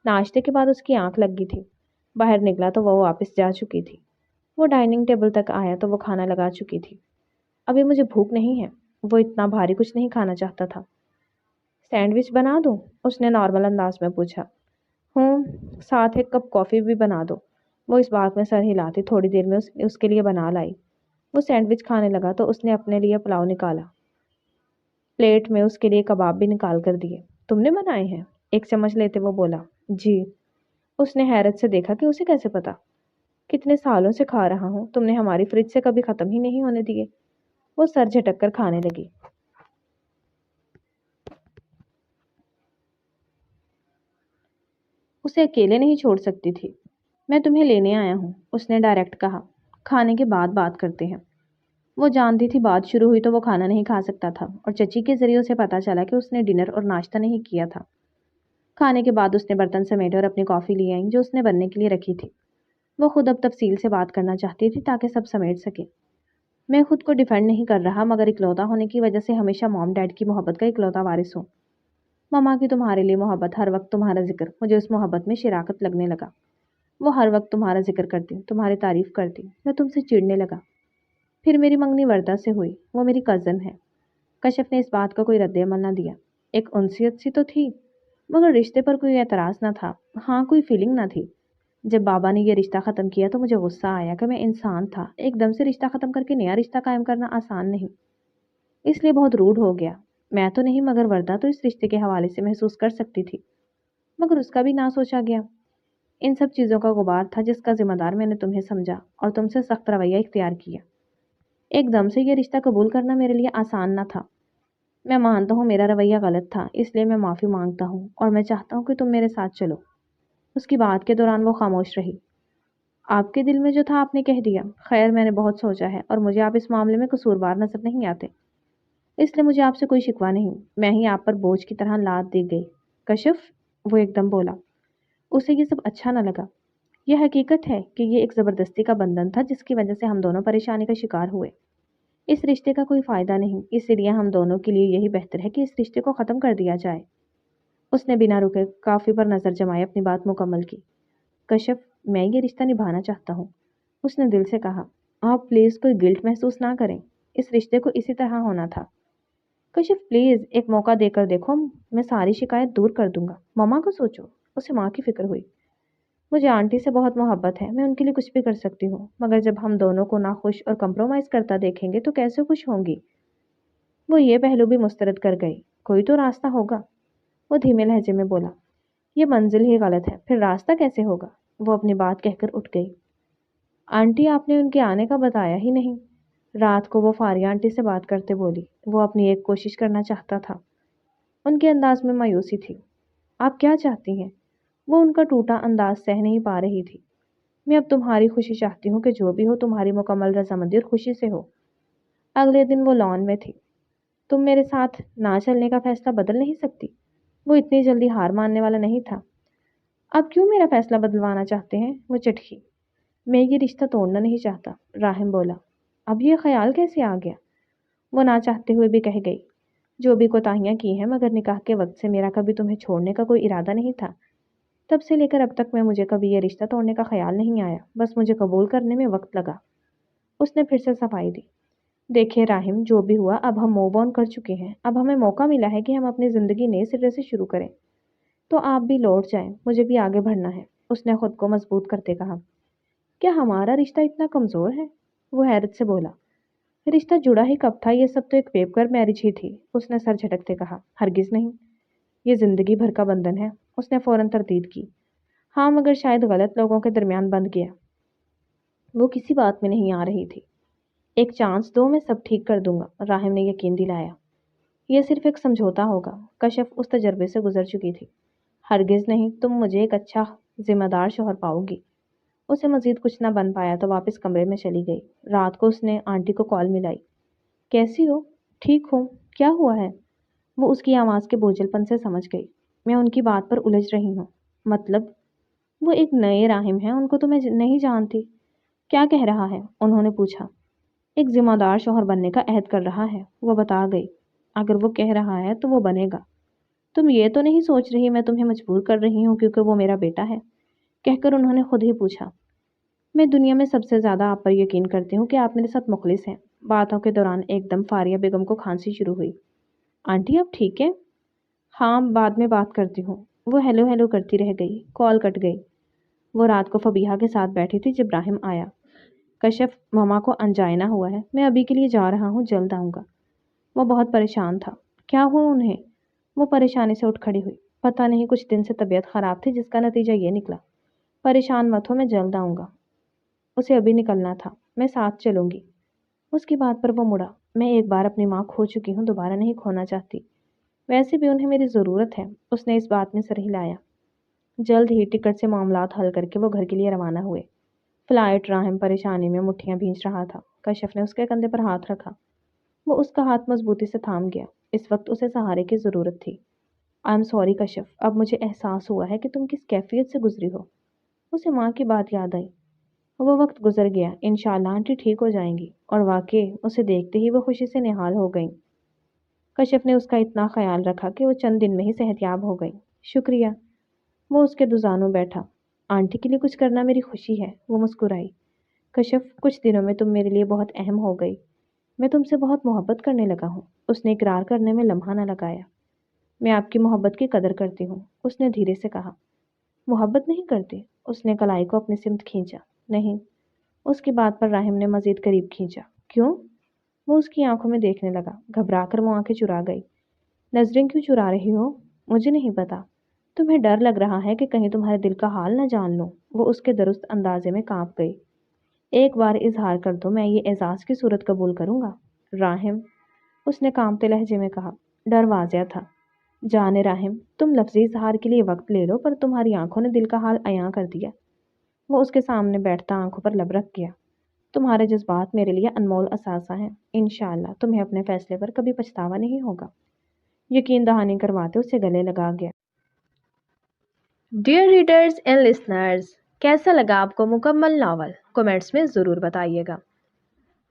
ناشتے کے بعد اس کی آنکھ لگ گئی تھی۔ باہر نکلا تو وہ واپس جا چکی تھی۔ وہ ڈائننگ ٹیبل تک آیا تو وہ کھانا لگا چکی تھی۔ ابھی مجھے بھوک نہیں ہے۔ وہ اتنا بھاری کچھ نہیں کھانا چاہتا تھا۔ سینڈوچ بنا دوں؟ اس نے نارمل انداز میں پوچھا۔ ساتھ ایک کپ کافی بھی بنا دو۔ وہ اس بات میں سر ہلاتی تھوڑی دیر میں اس کے لیے بنا لائی۔ وہ سینڈوچ کھانے لگا تو اس نے اپنے لیے پلاؤ نکالا۔ پلیٹ میں اس کے لیے کباب بھی نکال کر دیے۔ تم نے بنائے ہیں؟ ایک چمچ لیتے وہ بولا۔ جی۔ اس نے حیرت سے دیکھا کہ اسے کیسے پتا؟ کتنے سالوں سے کھا رہا ہوں، تم نے ہماری فریج سے کبھی ختم ہی نہیں ہونے دیے۔ وہ سر جھٹک کر کھانے لگی۔ اسے اکیلے نہیں چھوڑ سکتی تھی۔ میں تمہیں لینے آیا ہوں، اس نے ڈائریکٹ کہا۔ کھانے کے بعد بات کرتے ہیں۔ وہ جانتی تھی بات شروع ہوئی تو وہ کھانا نہیں کھا سکتا تھا اور چچی کے ذریعے اسے پتا چلا کہ اس نے ڈنر اور ناشتہ نہیں کیا تھا۔ کھانے کے بعد اس نے برتن سمیٹے اور اپنی کافی لے آئی جو اس نے بننے کے لیے رکھی تھی۔ وہ خود اب تفصیل سے بات کرنا چاہتی تھی تاکہ سب سمیٹ سکے۔ میں خود کو ڈیفینڈ نہیں کر رہا مگر اکلوتا ہونے کی وجہ سے ہمیشہ موم ڈیڈ کی محبت کا اکلوتا وارث ہوں۔ ماما کی تمہارے لیے محبت، ہر وقت تمہارا ذکر، مجھے اس محبت میں شراکت لگنے لگا۔ وہ ہر وقت تمہارا ذکر کرتی، تمہاری تعریف کرتی، میں تم سے چڑنے لگا۔ پھر میری منگنی وردہ سے ہوئی، وہ میری کزن ہے۔ کشف نے اس بات کا کوئی رد عمل نہ دیا۔ ایک انسیت سی تو تھی مگر رشتے پر کوئی اعتراض نہ تھا، ہاں کوئی فیلنگ نہ تھی۔ جب بابا نے یہ رشتہ ختم کیا تو مجھے غصہ آیا کہ میں انسان تھا، ایک دم سے رشتہ ختم کر کے نیا رشتہ قائم کرنا آسان نہیں، اس لیے بہت روڈ ہو گیا۔ میں تو نہیں مگر وردہ تو اس رشتے کے حوالے سے محسوس کر سکتی تھی مگر اس کا بھی نہ سوچا گیا۔ ان سب چیزوں کا غبار تھا جس کا ذمہ دار میں نے تمہیں سمجھا اور تم سے سخت رویہ اختیار کیا۔ ایک دم سے یہ رشتہ قبول کرنا میرے لیے آسان نہ تھا۔ میں مانتا ہوں میرا رویہ غلط تھا، اس لیے میں معافی مانگتا ہوں اور میں چاہتا ہوں کہ تم میرے ساتھ چلو۔ اس کی بات کے دوران وہ خاموش رہی۔ آپ کے دل میں جو تھا آپ نے کہہ دیا۔ خیر میں نے بہت سوچا ہے اور مجھے آپ اس معاملے میں قصوروار نظر نہیں آتے، اس لیے مجھے آپ سے کوئی شکوہ نہیں۔ میں ہی آپ پر بوجھ کی طرح لاد دی گئی۔ کشف، وہ ایک دم بولا۔ اسے یہ سب اچھا نہ لگا۔ یہ حقیقت ہے کہ یہ ایک زبردستی کا بندھن تھا جس کی وجہ سے ہم دونوں پریشانی کا شکار ہوئے۔ اس رشتے کا کوئی فائدہ نہیں، اسی لیے ہم دونوں کے لیے یہی بہتر ہے کہ اس رشتے کو ختم کر دیا جائے۔ اس نے بنا رکے کافی پر نظر جمائے اپنی بات مکمل کی۔ کشف، میں یہ رشتہ نبھانا چاہتا ہوں، اس نے دل سے کہا۔ آپ پلیز کوئی گلٹ محسوس نہ کریں، اس رشتے کو اسی طرح ہونا تھا۔ کشف پلیز ایک موقع دے کر دیکھو، میں ساری شکایت دور کر دوں گا۔ ماما کو سوچو۔ اسے ماں کی فکر ہوئی۔ مجھے آنٹی سے بہت محبت ہے، میں ان کے لیے کچھ بھی کر سکتی ہوں، مگر جب ہم دونوں کو ناخوش اور کمپرومائز کرتا دیکھیں گے تو کیسے خوش ہوں گی؟ وہ یہ پہلو بھی مسترد کر گئی۔ کوئی تو راستہ ہوگا، وہ دھیمے لہجے میں بولا۔ یہ منزل ہی غلط ہے، پھر راستہ کیسے ہوگا؟ وہ اپنی بات کہہ کر اٹھ گئی۔ آنٹی آپ نے ان کے آنے کا بتایا ہی نہیں، رات کو وہ فاریہ آنٹی سے بات کرتے بولی۔ وہ اپنی ایک کوشش کرنا چاہتا تھا۔ ان کے انداز میں مایوسی تھی۔ آپ کیا چاہتی ہیں؟ وہ ان کا ٹوٹا انداز سہ نہیں پا رہی تھی۔ میں اب تمہاری خوشی چاہتی ہوں کہ جو بھی ہو تمہاری مکمل رضامندی اور خوشی سے ہو۔ اگلے دن وہ لان میں تھی۔ تم میرے ساتھ نہ چلنے کا فیصلہ بدل نہیں سکتی؟ وہ اتنی جلدی ہار ماننے والا نہیں تھا۔ آپ کیوں میرا فیصلہ بدلوانا چاہتے ہیں؟ وہ چٹکی۔ میں یہ رشتہ توڑنا نہیں چاہتا، راہم بولا۔ اب یہ خیال کیسے آ گیا؟ وہ نہ چاہتے ہوئے بھی کہہ گئی۔ جو بھی کوتاہیاں کی ہیں، مگر نکاح کے وقت سے میرا کبھی تمہیں چھوڑنے کا کوئی ارادہ نہیں تھا۔ تب سے لے کر اب تک میں مجھے کبھی یہ رشتہ توڑنے کا خیال نہیں آیا، بس مجھے قبول کرنے میں وقت لگا۔ اس نے پھر سے صفائی دی۔ دیکھیں راہم، جو بھی ہوا اب ہم موو آن کر چکے ہیں، اب ہمیں موقع ملا ہے کہ ہم اپنی زندگی نئے سرے سے شروع کریں۔ تو آپ بھی لوٹ جائیں، مجھے بھی آگے بڑھنا ہے، اس نے خود کو مضبوط کرتے کہا۔ کیا ہمارا رشتہ اتنا کمزور ہے؟ وہ حیرت سے بولا۔ رشتہ جڑا ہی کب تھا، یہ سب تو ایک پیپر میرج ہی تھی، اس نے سر جھٹکتے کہا۔ ہرگز نہیں، یہ زندگی بھر کا بندھن ہے، اس نے فوراً تردید کی۔ ہاں مگر شاید غلط لوگوں کے درمیان بندھ گیا۔ وہ کسی بات میں نہیں آ رہی تھی۔ ایک چانس دو، میں سب ٹھیک کر دوں گا، راہم نے یقین دلایا۔ یہ صرف ایک سمجھوتا ہوگا، کشف اس تجربے سے گزر چکی تھی۔ ہرگز نہیں، تم مجھے ایک اچھا ذمہ دار شوہر پاؤ گی۔ اسے مزید کچھ نہ بن پایا تو واپس کمرے میں چلی گئی۔ رات کو اس نے آنٹی کو کال ملائی۔ کیسی ہو؟ ٹھیک ہوں، کیا ہوا ہے؟ وہ اس کی آواز کے بوجھل پن سے سمجھ گئی۔ میں ان کی بات پر الجھ رہی ہوں۔ مطلب؟ وہ ایک نئے راہم ہیں، ان کو تو میں نہیں جانتی۔ کیا کہہ رہا ہے؟ انہوں نے پوچھا۔ ایک ذمہ دار شوہر بننے کا عہد کر رہا ہے، وہ بتا گئی۔ اگر وہ کہہ رہا ہے تو وہ بنے گا۔ تم یہ تو نہیں سوچ رہی میں تمہیں مجبور کر رہی ہوں کیونکہ وہ میرا بیٹا ہے؟ کہہ کر انہوں نے خود ہی پوچھا۔ میں دنیا میں سب سے زیادہ آپ پر یقین کرتی ہوں کہ آپ میرے ساتھ مخلص ہیں۔ باتوں کے دوران ایک دم فاریہ بیگم کو کھانسی شروع ہوئی۔ آنٹی آپ ٹھیک ہیں؟ ہاں، بعد میں بات کرتی ہوں۔ وہ ہیلو ہیلو کرتی رہ گئی۔ کال کٹ گئی۔ وہ رات کو فبیہا کے ساتھ بیٹھی تھی جب راہم آیا۔ کشف، ماما کو انجائنا ہوا ہے، میں ابھی کے لیے جا رہا ہوں، جلد آؤں گا۔ وہ بہت پریشان تھا۔ کیا ہوا انہیں؟ وہ پریشانی سے اٹھ کھڑی ہوئی۔ پتہ نہیں، کچھ دن سے طبیعت خراب تھی جس کا نتیجہ یہ نکلا۔ پریشان مت ہو، میں جلد آؤں گا۔ اسے ابھی نکلنا تھا۔ میں ساتھ چلوں گی۔ اس کی بات پر وہ مڑا۔ میں ایک بار اپنی ماں کھو چکی ہوں، دوبارہ نہیں کھونا چاہتی۔ ویسے بھی انہیں میری ضرورت ہے، اس نے اس بات میں سر ہلایا۔ جلد ہی ٹکٹ سے معاملات حل کر کے وہ گھر کے لیے روانہ ہوئے۔ فلائٹ راہم پریشانی میں مٹھیاں بھینچ رہا تھا۔ کشف نے اس کے کندھے پر ہاتھ رکھا۔ وہ اس کا ہاتھ مضبوطی سے تھام گیا۔ اس وقت اسے سہارے کی ضرورت تھی۔ آئی ایم سوری کشف، اب مجھے احساس ہوا ہے کہ تم کس کیفیت سے گزری ہو۔ اسے ماں کی بات یاد آئی۔ وہ وقت گزر گیا، انشاءاللہ آنٹی ٹھیک ہو جائیں گی، اور واقعی اسے دیکھتے ہی وہ خوشی سے نہال ہو گئیں۔ کشف نے اس کا اتنا خیال رکھا کہ وہ چند دن میں ہی صحت یاب ہو گئی۔ شکریہ۔ وہ اس کے دزانوں بیٹھا۔ آنٹی کے لیے کچھ کرنا میری خوشی ہے، وہ مسکرائی۔ کشف، کچھ دنوں میں تم میرے لیے بہت اہم ہو گئی، میں تم سے بہت محبت کرنے لگا ہوں۔ اس نے اقرار کرنے میں لمحہ نہ لگایا۔ میں آپ کی محبت کی قدر کرتی ہوں، اس نے دھیرے سے کہا۔ محبت نہیں کرتے؟ اس نے کلائی کو اپنی سمت کھینچا۔ نہیں۔ اس کی بات پر راہم نے مزید قریب کھینچا۔ کیوں؟ وہ اس کی آنکھوں میں دیکھنے لگا۔ گھبرا کر وہ آنکھیں چرا گئی۔ نظریں کیوں چرا رہی ہو؟ مجھے نہیں پتا۔ تمہیں ڈر لگ رہا ہے کہ کہیں تمہارے دل کا حال نہ جان لوں؟ وہ اس کے درست اندازے میں کانپ گئی۔ ایک بار اظہار کر دو، میں یہ اعزاز کی صورت قبول کروں گا۔ راہم، اس نے کانپتے لہجے میں کہا۔ ڈر واضح تھا۔ جانے راہم، تم لفظی اظہار کے لیے وقت لے لو پر تمہاری آنکھوں نے دل کا حال عیاں کر دیا۔ وہ اس کے سامنے بیٹھتا آنکھوں پر لب رکھ گیا۔ تمہارے جذبات میرے لیے انمول اثاثہ ہیں۔ انشاءاللہ تمہیں اپنے فیصلے پر کبھی پچھتاوا نہیں ہوگا۔ یقین دہانی کرواتے اسے گلے لگا گیا۔ ڈیئر ریڈرز اینڈ لسنرز، کیسا لگا آپ کو مکمل ناول؟ کمنٹس میں ضرور بتائیے گا۔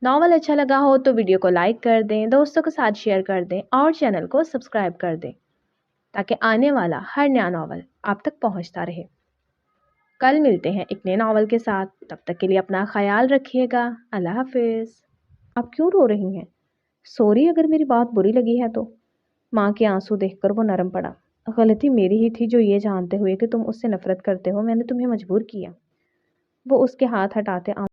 ناول اچھا لگا ہو تو ویڈیو کو لائک کر دیں، دوستوں کے ساتھ شیئر کر دیں اور چینل کو سبسکرائب کر دیں تاکہ آنے والا ہر نیا ناول آپ تک پہنچتا رہے۔ کل ملتے ہیں ایک نئے ناول کے ساتھ، تب تک کے لیے اپنا خیال رکھیے گا۔ اللہ حافظ۔ آپ کیوں رو رہی ہیں؟ سوری اگر میری بات بری لگی ہے تو۔ ماں کے آنسو دیکھ کر وہ نرم پڑا۔ غلطی میری ہی تھی جو یہ جانتے ہوئے کہ تم اس سے نفرت کرتے ہو میں نے تمہیں مجبور کیا۔ وہ اس کے ہاتھ ہٹاتے